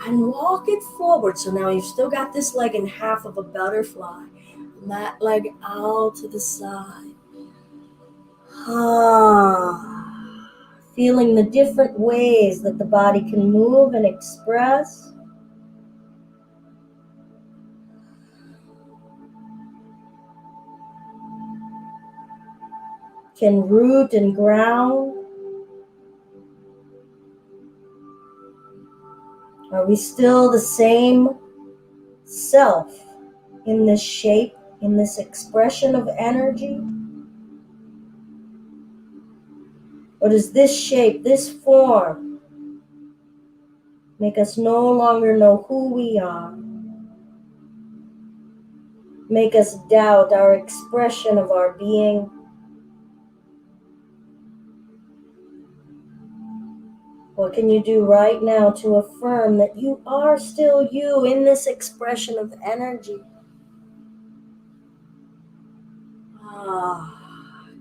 and walk it forward. So now you've still got this leg in half of a butterfly. And that leg out to the side. Feeling the different ways that the body can move and express. Can root and ground. Are we still the same self in this shape, in this expression of energy? Or does this shape, this form, make us no longer know who we are? Make us doubt our expression of our being? What can you do right now to affirm that you are still you in this expression of energy?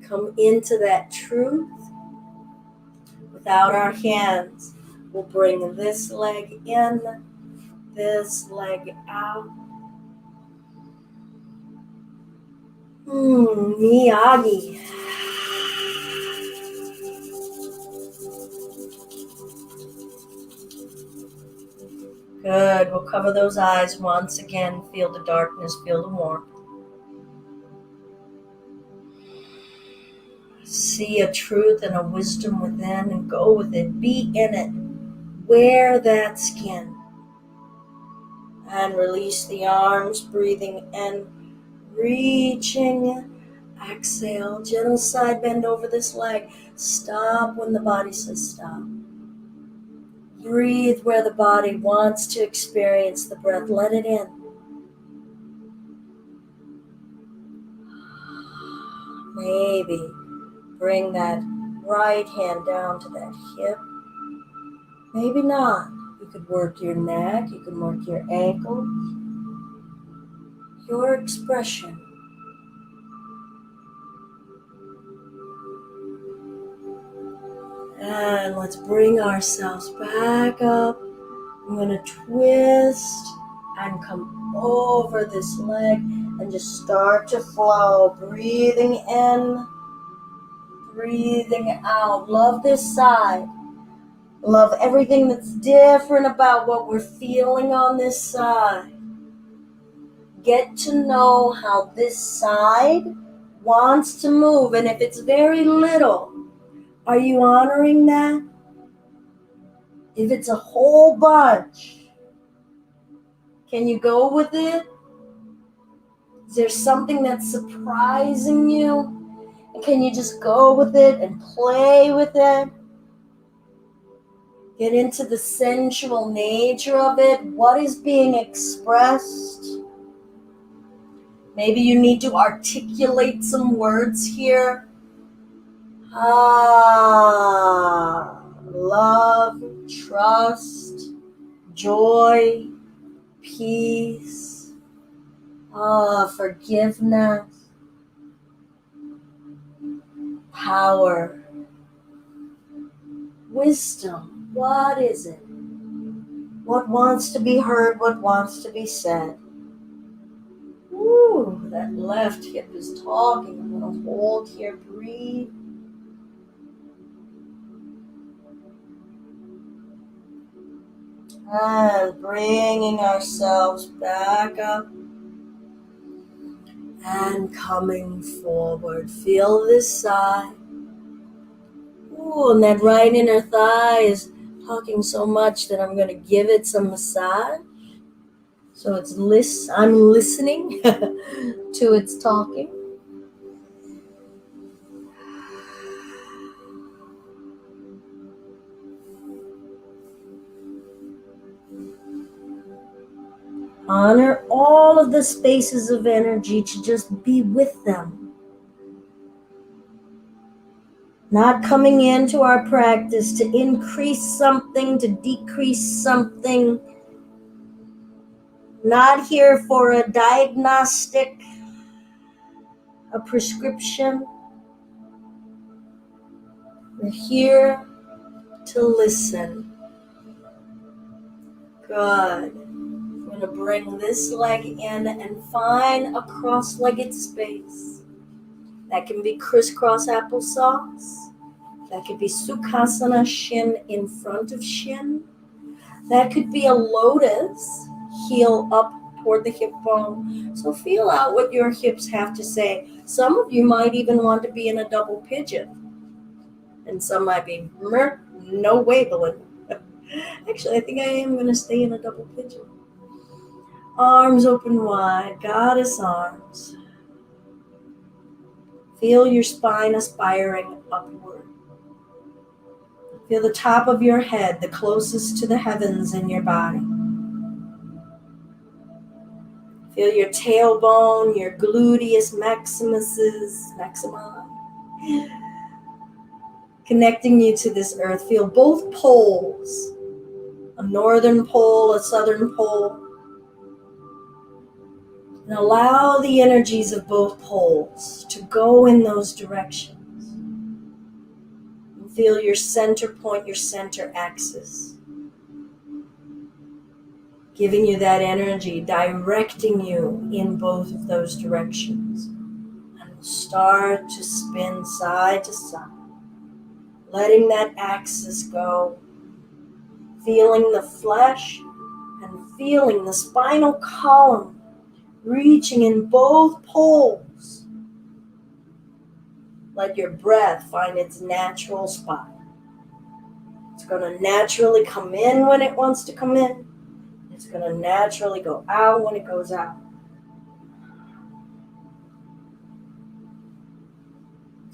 Come into that truth. Without our hands, we'll bring this leg in, this leg out. Miyagi. Good. We'll cover those eyes once again. Feel the darkness, feel the warmth. See a truth and a wisdom within and go with it. Be in it. Wear that skin. And release the arms, breathing in, reaching. Exhale, gentle side bend over this leg. Stop when the body says stop. Breathe where the body wants to experience the breath. Let it in. Maybe bring that right hand down to that hip. Maybe not. You could work your neck. You could work your ankles. Your expression. And let's bring ourselves back up. I'm going to twist and come over this leg and just start to flow. Breathing in, breathing out. Love this side. Love everything that's different about what we're feeling on this side. Get to know how this side wants to move. And if it's very little, are you honoring that? If it's a whole bunch, can you go with it? Is there something that's surprising you? And can you just go with it and play with it? Get into the sensual nature of it. What is being expressed? Maybe you need to articulate some words here. Love, trust, joy, peace, forgiveness, power, wisdom. What is it? What wants to be heard? What wants to be said? Ooh, that left hip is talking. I'm going to hold here, breathe. And bringing ourselves back up and coming forward. Feel this side. Ooh, and that right inner thigh is talking so much that I'm going to give it some massage. So I'm listening to its talking. Honor all of the spaces of energy to just be with them. Not coming into our practice to increase something, to decrease something. Not here for a diagnostic, a prescription. We're here to listen. Good. I'm going to bring this leg in and find a cross-legged space. That can be crisscross applesauce. That could be Sukhasana, shin in front of shin. That could be a lotus, heel up toward the hip bone. So feel out what your hips have to say. Some of you might even want to be in a double pigeon. And some might be, no way, Belinda. Actually, I think I am going to stay in a double pigeon. Arms open wide, goddess arms. Feel your spine aspiring upward. Feel the top of your head, the closest to the heavens in your body. Feel your tailbone, your gluteus maxima, connecting you to this earth. Feel both poles, a northern pole, a southern pole. And allow the energies of both poles to go in those directions. And feel your center point, your center axis, giving you that energy, directing you in both of those directions. And start to spin side to side, letting that axis go, feeling the flesh and feeling the spinal column reaching in both poles. Let your breath find its natural spot. It's going to naturally come in when it wants to come in. It's going to naturally go out when it goes out.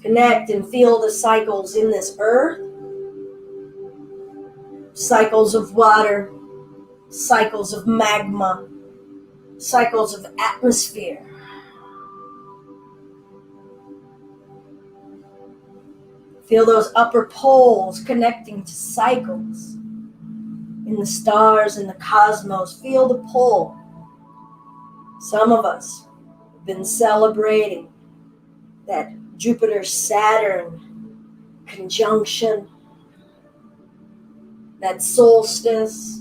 Connect and feel the cycles in this earth. Cycles of water, cycles of magma, cycles of atmosphere. Feel those upper poles connecting to cycles in the stars, in the cosmos. Feel the pole. Some of us have been celebrating that Jupiter-Saturn conjunction, that solstice.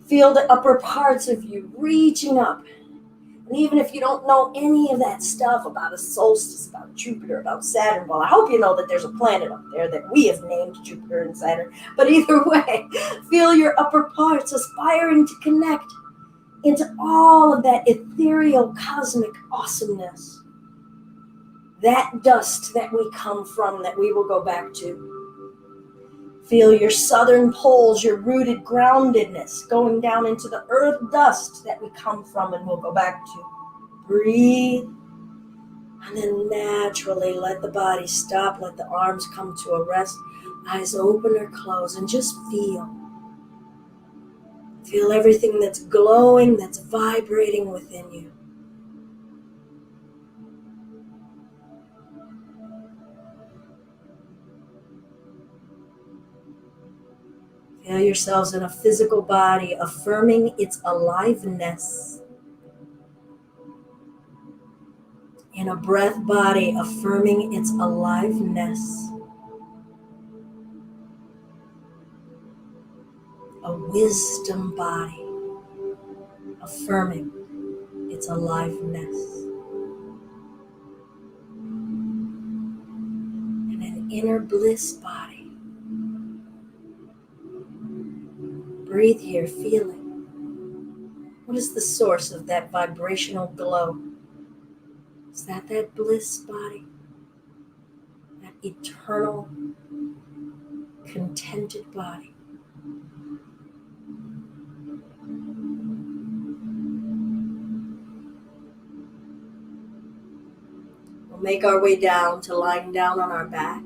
Feel the upper parts of you reaching up. And even if you don't know any of that stuff about a solstice, about Jupiter, about Saturn, well, I hope you know that there's a planet up there that we have named Jupiter and Saturn. But either way, feel your upper parts aspiring to connect into all of that ethereal cosmic awesomeness. That dust that we come from, that we will go back to. Feel your southern poles, your rooted groundedness going down into the earth dust that we come from and we'll go back to. Breathe. And then naturally let the body stop. Let the arms come to a rest. Eyes open or close and just feel. Feel everything that's glowing, that's vibrating within you. Feel yourselves in a physical body, affirming its aliveness. In a breath body, affirming its aliveness. A wisdom body, affirming its aliveness. And an inner bliss body. Breathe here, feeling. What is the source of that vibrational glow? Is that bliss body? That eternal, contented body? We'll make our way down to lying down on our backs.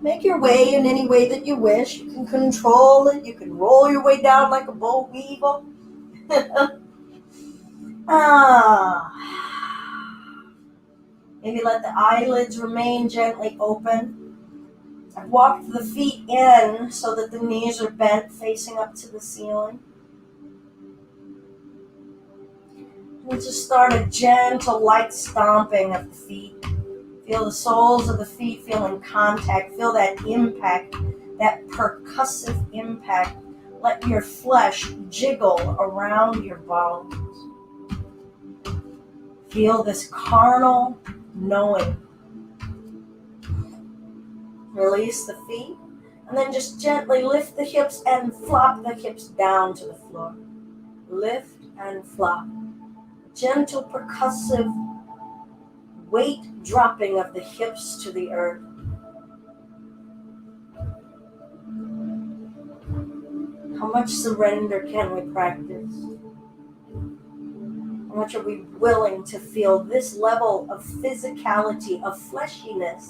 Make your way in any way that you wish. You can control it. You can roll your way down like a boll weevil. Maybe let the eyelids remain gently open. I've walked the feet in so that the knees are bent, facing up to the ceiling. And just start a gentle, light stomping of the feet. Feel the soles of the feet feel in contact. Feel that impact, that percussive impact. Let your flesh jiggle around your bones. Feel this carnal knowing. Release the feet, and then just gently lift the hips and flop the hips down to the floor. Lift and flop. Gentle percussive weight dropping of the hips to the earth. How much surrender can we practice? How much are we willing to feel this level of physicality, of fleshiness?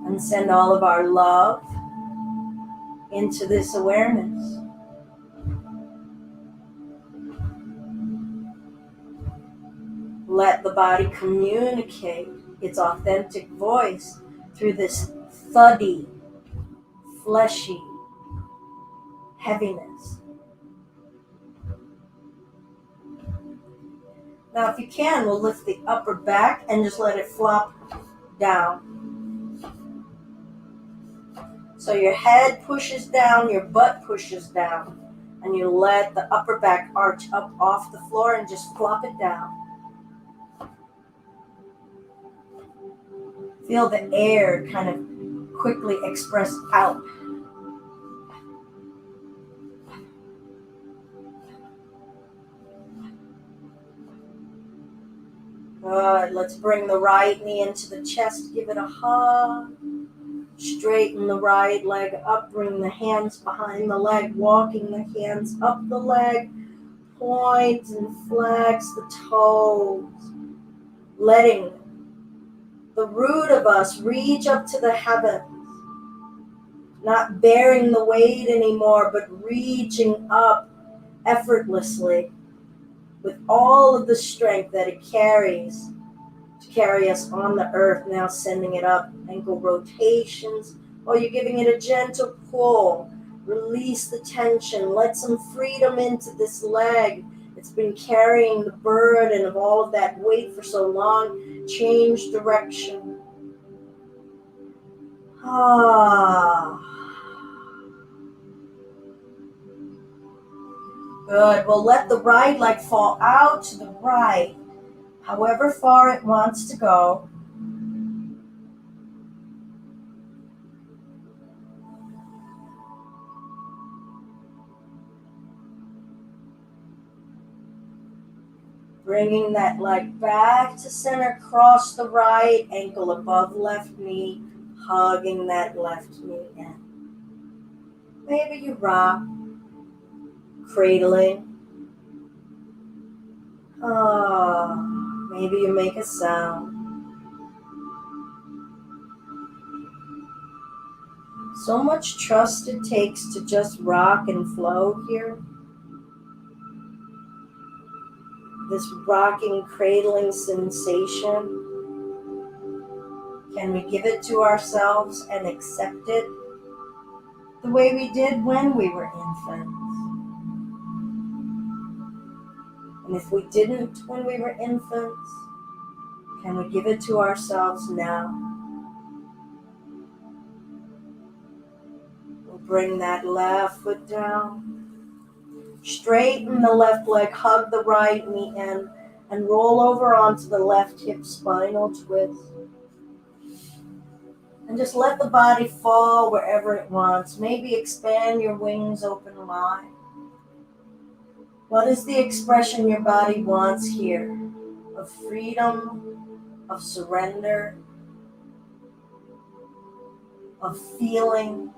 And send all of our love into this awareness. Let the body communicate its authentic voice through this thuddy, fleshy heaviness. Now, if you can, we'll lift the upper back and just let it flop down. So your head pushes down, your butt pushes down, and you let the upper back arch up off the floor and just flop it down. Feel the air kind of quickly express out. Good. Let's bring the right knee into the chest. Give it a hug. Straighten the right leg up. Bring the hands behind the leg. Walking the hands up the leg. Point and flex the toes. Letting the root of us reach up to the heavens. Not bearing the weight anymore, but reaching up effortlessly with all of the strength that it carries to carry us on the earth. Now sending it up, ankle rotations, or you're giving it a gentle pull. Release the tension. Let some freedom into this leg. It's been carrying the burden of all of that weight for so long. Change direction. Good. We'll let the right leg fall out to the right, however far it wants to go. Bringing that leg back to center, cross the right ankle above left knee, hugging that left knee in. Maybe you rock, cradling. Maybe you make a sound. So much trust it takes to just rock and flow here. This rocking, cradling sensation. Can we give it to ourselves and accept it the way we did when we were infants? And if we didn't when we were infants, can we give it to ourselves now? We'll bring that left foot down. Straighten the left leg, hug the right knee in, and roll over onto the left hip, spinal twist. And just let the body fall wherever it wants. Maybe expand your wings open wide. What is the expression your body wants here? Of freedom, of surrender, of feeling.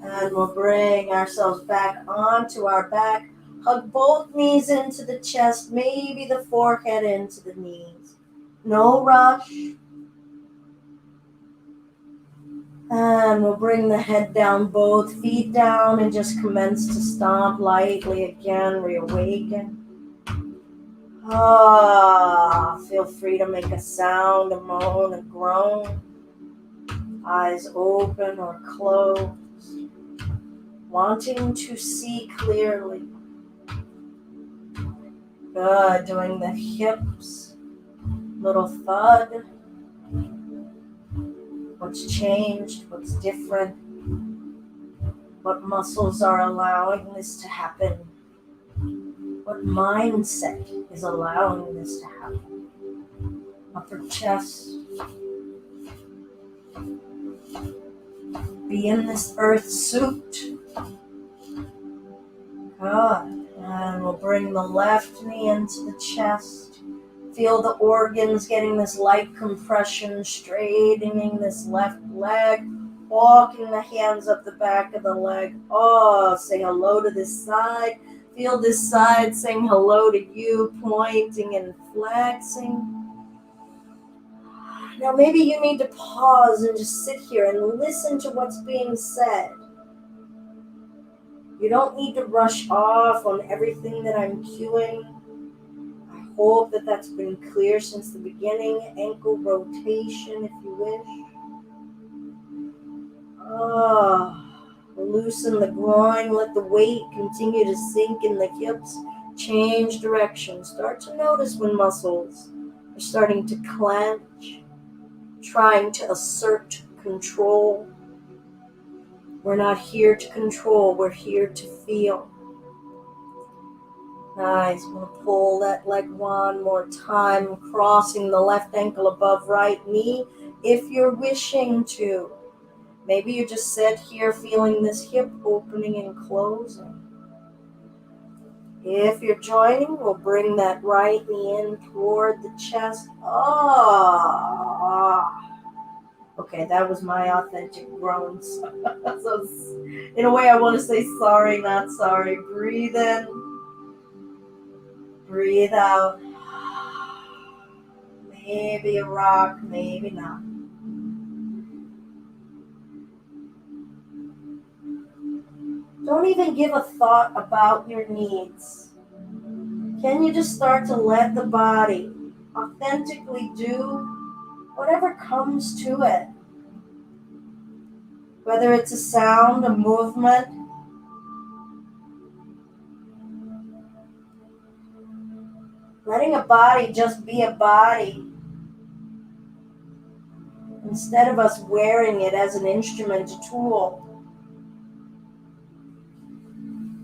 And we'll bring ourselves back onto our back. Hug both knees into the chest, maybe the forehead into the knees. No rush. And we'll bring the head down, both feet down, and just commence to stomp lightly again, reawaken. Feel free to make a sound, a moan, a groan. Eyes open or closed. Wanting to see clearly. Good. Doing the hips. Little thud. What's changed? What's different? What muscles are allowing this to happen? What mindset is allowing this to happen? Upper chest. Be in this earth suit. Good. And we'll bring the left knee into the chest. Feel the organs getting this light compression, straightening this left leg, walking the hands up the back of the leg. Oh, say hello to this side. Feel this side saying hello to you, pointing and flexing. Now maybe you need to pause and just sit here and listen to what's being said. You don't need to rush off on everything that I'm cueing. I hope that that's been clear since the beginning. Ankle rotation, if you wish. Loosen the groin. Let the weight continue to sink in the hips. Change direction. Start to notice when muscles are starting to clench, trying to assert control. We're not here to control. We're here to feel. Nice. I'm going to pull that leg one more time, crossing the left ankle above right knee if you're wishing to. Maybe you just sit here feeling this hip opening and closing. If you're joining, we'll bring that right knee in toward the chest. Okay, that was my authentic groans. So in a way, I want to say sorry, not sorry. Breathe in. Breathe out. Maybe a rock, maybe not. Don't even give a thought about your needs. Can you just start to let the body authentically do whatever comes to it? Whether it's a sound, a movement, letting a body just be a body instead of us wearing it as an instrument, a tool.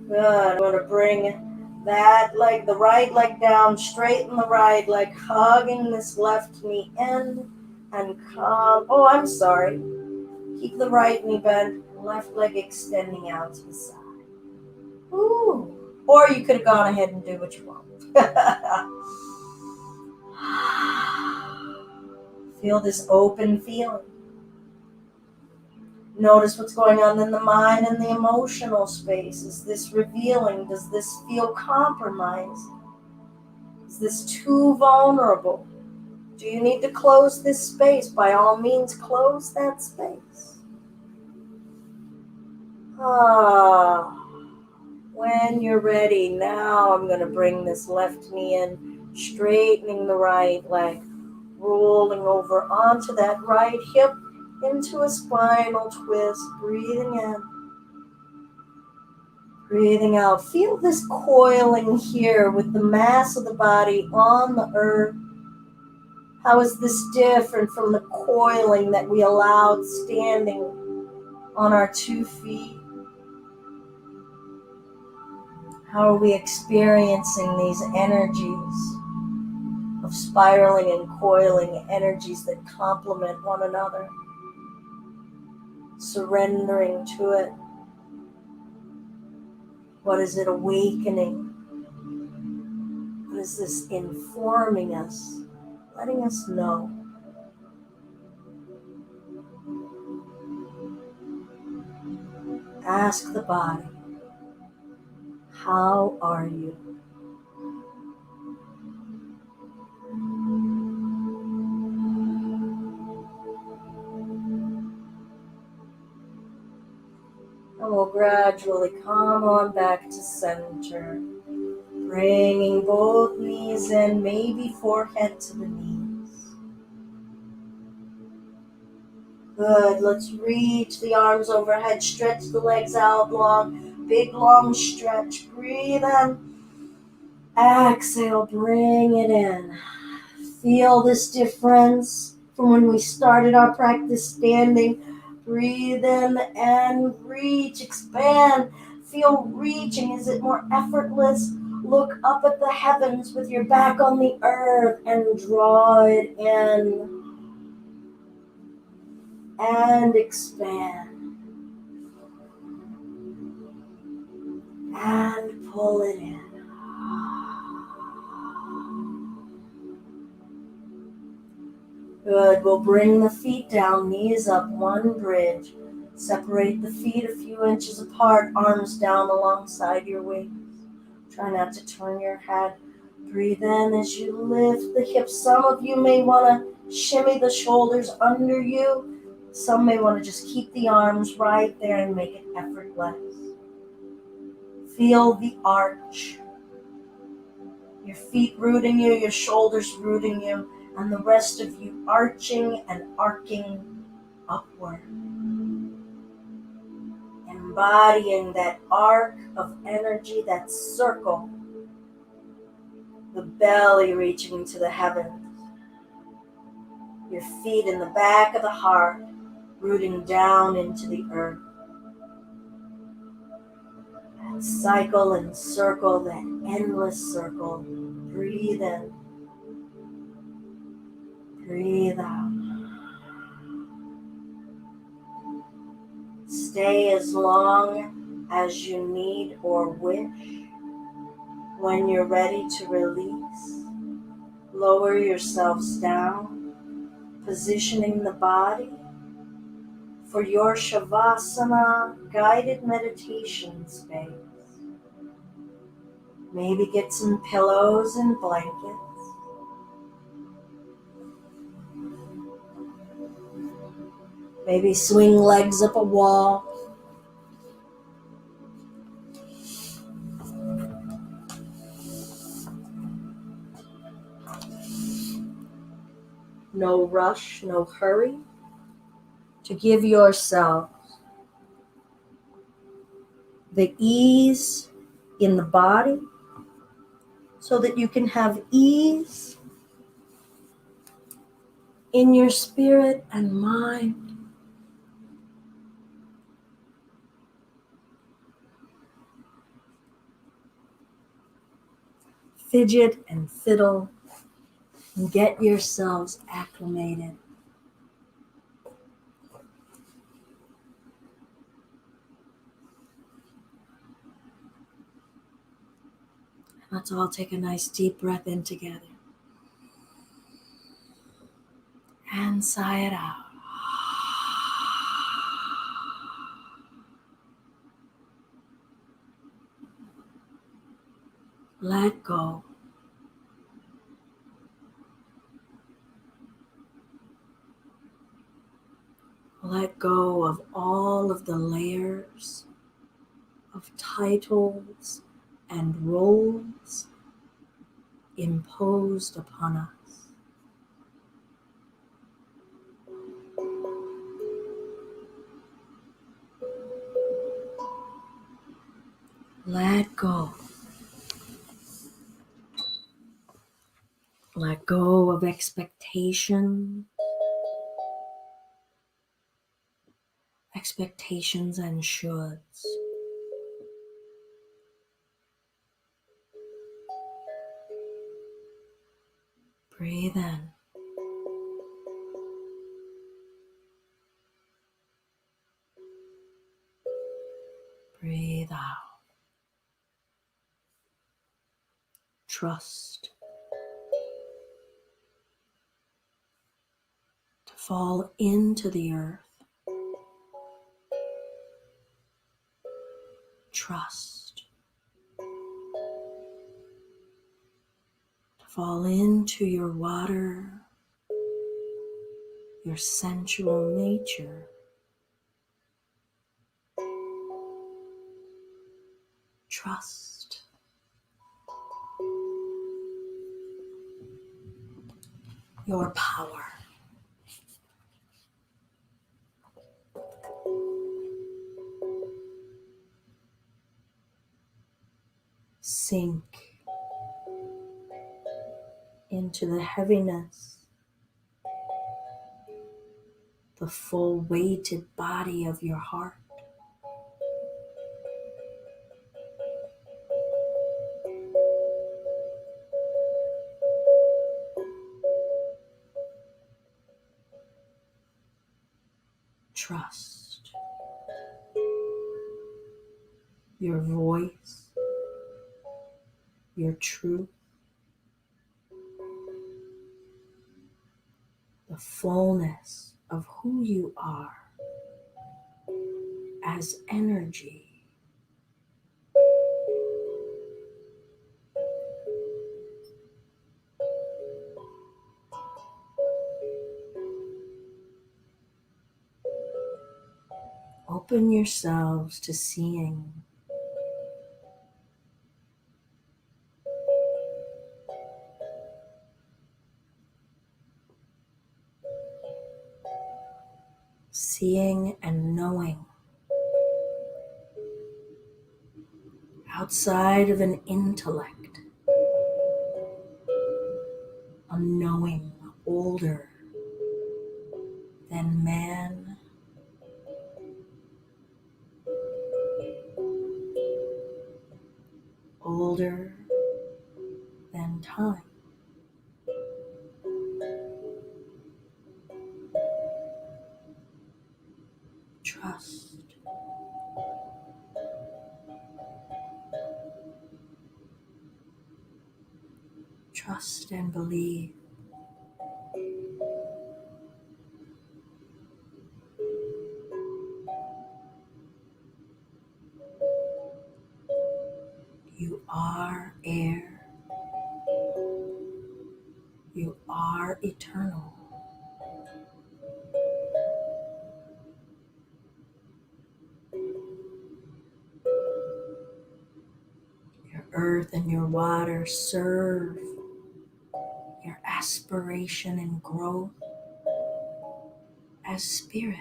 Good. I'm going to bring that leg, the right leg down, straighten the right leg, hugging this left knee in and come. Oh, I'm sorry. Keep the right knee bent, left leg extending out to the side. Ooh. Or you could have gone ahead and do what you want. Feel this open feeling. Notice what's going on in the mind and the emotional space. Is this revealing? Does this feel compromising? Is this too vulnerable? Do you need to close this space? By all means, close that space. When you're ready, now I'm going to bring this left knee in, straightening the right leg, rolling over onto that right hip, into a spinal twist, breathing in, breathing out. Feel this coiling here with the mass of the body on the earth. How is this different from the coiling that we allowed standing on our 2 feet? How are we experiencing these energies of spiraling and coiling, energies that complement one another? Surrendering to it. What is it awakening? What is this informing us, letting us know? Ask the body, how are you? And we'll gradually come on back to center, bringing both knees in, maybe forehead to the knees. Good. Let's reach the arms overhead, stretch the legs out long, big long stretch. Breathe in, Exhale, bring it in. Feel this difference from when we started our practice standing. Breathe in and reach, expand. Feel reaching. Is it more effortless? Look up at the heavens with your back on the earth and draw it in and expand and pull it in. Good. We'll bring the feet down, knees up, one bridge. Separate the feet a few inches apart, arms down alongside your waist. Try not to turn your head. Breathe in as you lift the hips. Some of you may want to shimmy the shoulders under you. Some may want to just keep the arms right there and make it effortless. Feel the arch. Your feet rooting you, your shoulders rooting you, and the rest of you arching and arcing upward. Embodying that arc of energy, that circle, the belly reaching to the heavens, your feet in the back of the heart, rooting down into the earth. That cycle and circle, that endless circle. Breathe in, breathe out. Stay as long as you need or wish. When you're ready to release, lower yourselves down, positioning the body for your Shavasana guided meditation space. Maybe get some pillows and blankets. Maybe swing legs up a wall. No rush, no hurry. To give yourself the ease in the body so that you can have ease in your spirit and mind. Fidget and fiddle and get yourselves acclimated. Let's all take a nice deep breath in together. And sigh it out. Let go. Let go of all of the layers of titles and roles imposed upon us. Let go. Let go of expectations and shoulds. Breathe in. Breathe out. Trust to fall into the earth. Trust to fall into your water, your sensual nature. Trust. Your power. Sink into the heaviness, the full weighted body of your heart. Trust your voice, your truth, the fullness of who you are as energy. Open yourselves to seeing and knowing outside of an intellect, a knowing older than man, older than time. Trust. Trust and believe. You are air. You are eternal. Your earth and your water serve your aspiration and growth as spirit.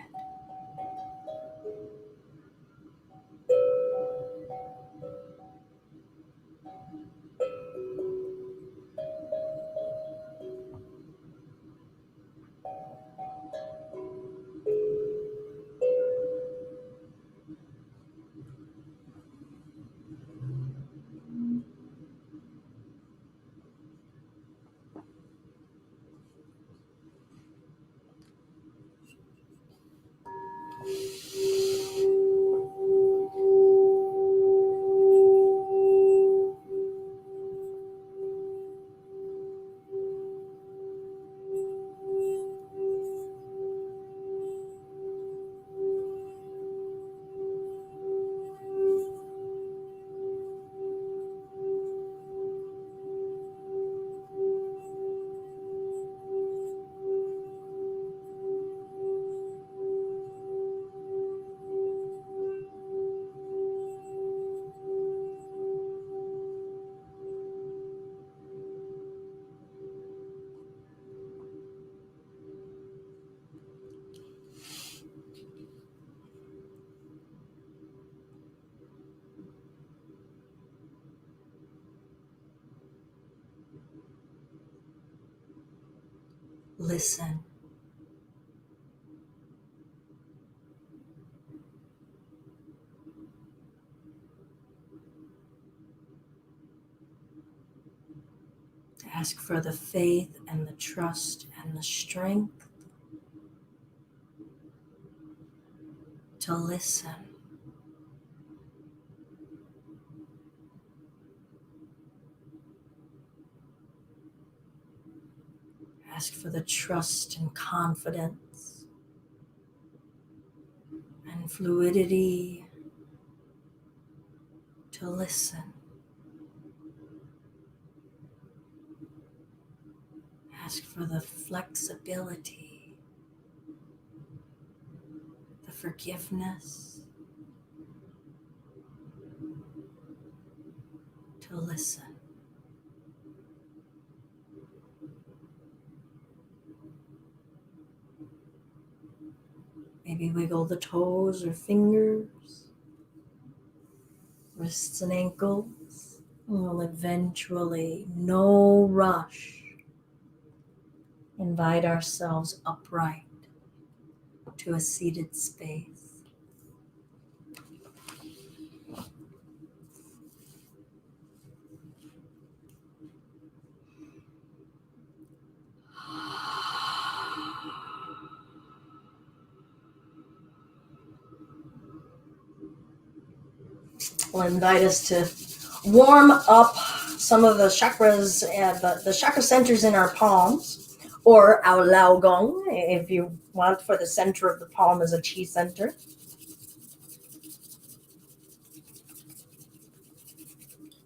Listen. Ask for the faith and the trust and the strength to listen. Ask for the trust and confidence and fluidity to listen. Ask for the flexibility, the forgiveness to listen. Maybe wiggle the toes or fingers, wrists and ankles. Well, eventually, no rush. Invite ourselves upright to a seated space. We'll invite us to warm up some of the chakras and the chakra centers in our palms, or our lao gong, if you want, for the center of the palm as a chi center.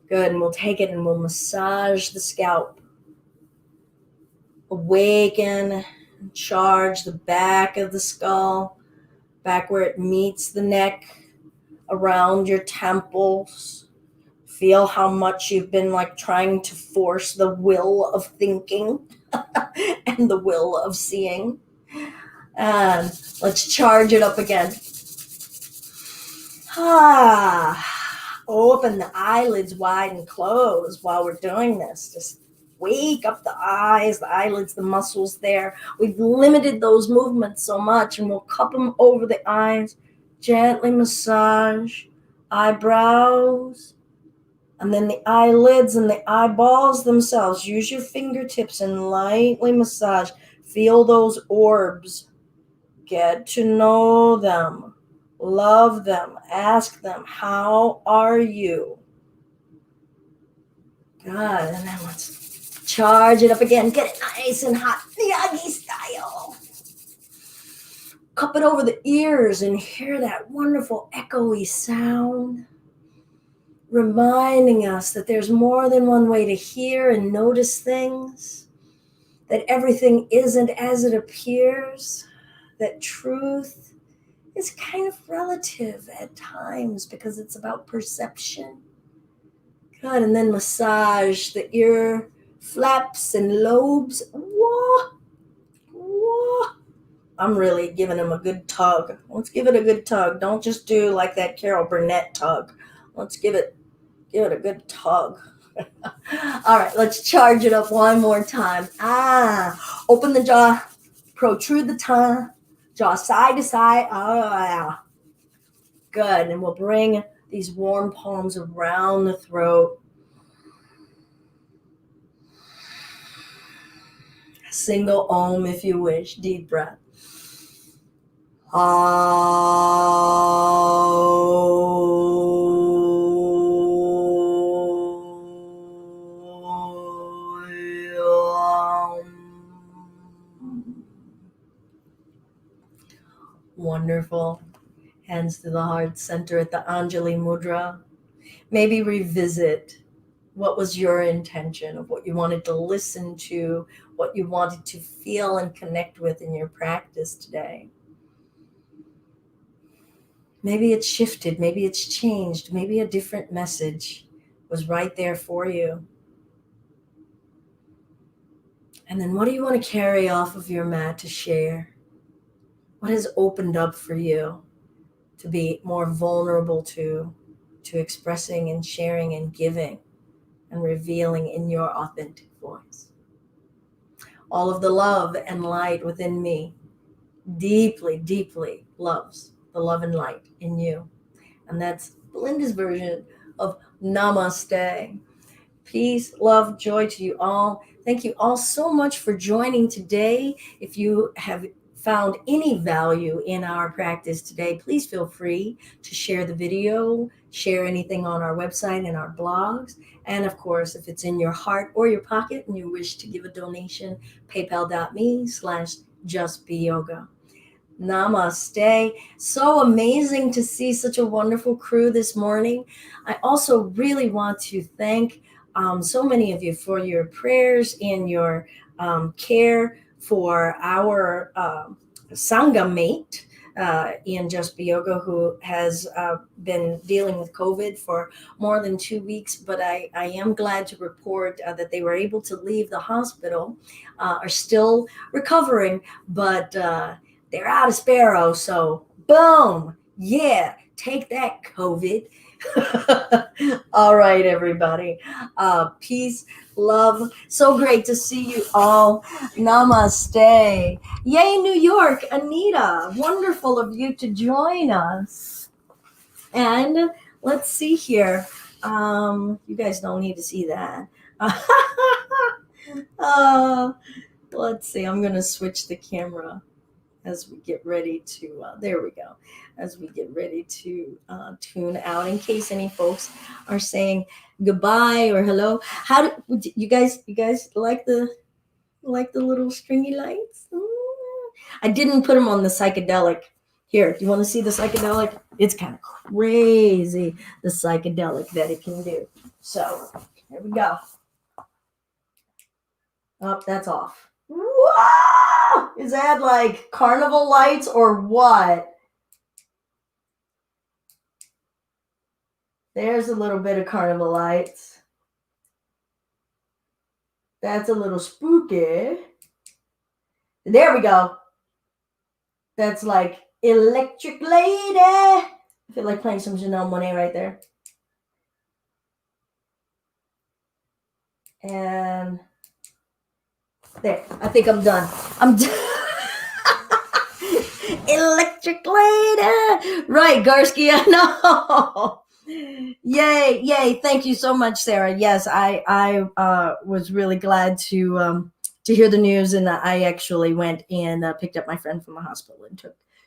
Good, and we'll take it and we'll massage the scalp. Awaken, charge the back of the skull, back where it meets the neck, around your temples. Feel how much you've been like trying to force the will of thinking and the will of seeing. And let's charge it up again. Open the eyelids wide and close while we're doing this. Just wake up the eyes, the eyelids, the muscles there. We've limited those movements so much, and we'll cup them over the eyes. Gently massage eyebrows, and then the eyelids and the eyeballs themselves. Use your fingertips and lightly massage. Feel those orbs. Get to know them. Love them. Ask them, how are you? Good. And then let's charge it up again. Get it nice and hot. Miyagi style. Cup it over the ears and hear that wonderful echoey sound, reminding us that there's more than one way to hear and notice things, that everything isn't as it appears, that truth is kind of relative at times because it's about perception. Good, and then massage the ear flaps and lobes. Whoa, whoa. I'm really giving them a good tug. Let's give it a good tug. Don't just do like that Carol Burnett tug. Let's give it a good tug. All right, let's charge it up one more time. Open the jaw, protrude the tongue, jaw side to side. Good. And we'll bring these warm palms around the throat. Single om if you wish. Deep breath. Wonderful. Hands to the heart center at the Anjali Mudra. Maybe revisit what was your intention of what you wanted to listen to, what you wanted to feel and connect with in your practice today. Maybe it's shifted, maybe it's changed, maybe a different message was right there for you. And then what do you want to carry off of your mat to share? What has opened up for you to be more vulnerable to expressing and sharing and giving and revealing in your authentic voice? All of the love and light within me deeply, deeply loves the love and light in you. And that's Belinda's version of Namaste. Peace, love, joy to you all. Thank you all so much for joining today. If you have found any value in our practice today, please feel free to share the video, share anything on our website and our blogs. And of course, if it's in your heart or your pocket and you wish to give a donation, paypal.me/justbeyoga. Namaste. So amazing to see such a wonderful crew this morning. I also really want to thank so many of you for your prayers and your care for our Sangha mate in Just Be Yoga, who has been dealing with COVID for more than 2 weeks. But I am glad to report that they were able to leave the hospital, are still recovering, but they're out of Sparrow. So boom, yeah, take that COVID. All right, everybody. Peace, love. So great to see you all. Namaste. Yay, New York. Anita, wonderful of you to join us. And let's see here. You guys don't need to see that. uh, let's see. I'm going to switch the camera as we get ready to, there we go, as we get ready to tune out, in case any folks are saying goodbye or hello. How do you guys like the little stringy lights? I didn't put them on the psychedelic. Here, do you want to see the psychedelic? It's kind of crazy, the psychedelic that it can do. So here we go. Oh, that's off. Whoa! Is that like carnival lights or what? There's a little bit of carnival lights. That's a little spooky. There we go. That's like Electric Lady. I feel like playing some Janelle Monáe right there. And there, I think I'm done. I'm done. Electric Lady. Right, Garsky, I know. Yay. Thank you so much, Sarah. Yes, I was really glad to hear the news, and I actually went and picked up my friend from the hospital and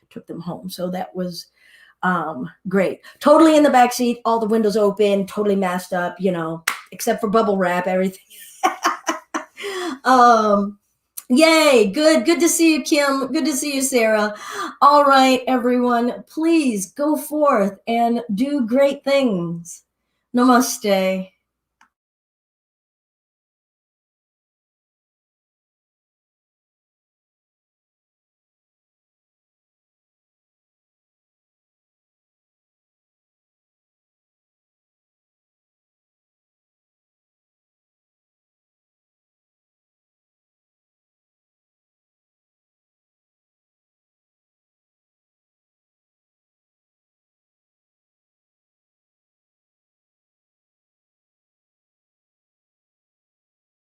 took them home. So that was great. Totally in the back seat, all the windows open, totally masked up, except for bubble wrap, everything. Yay, good to see you, Kim. Good to see you, Sarah. All right, everyone, please go forth and do great things. Namaste.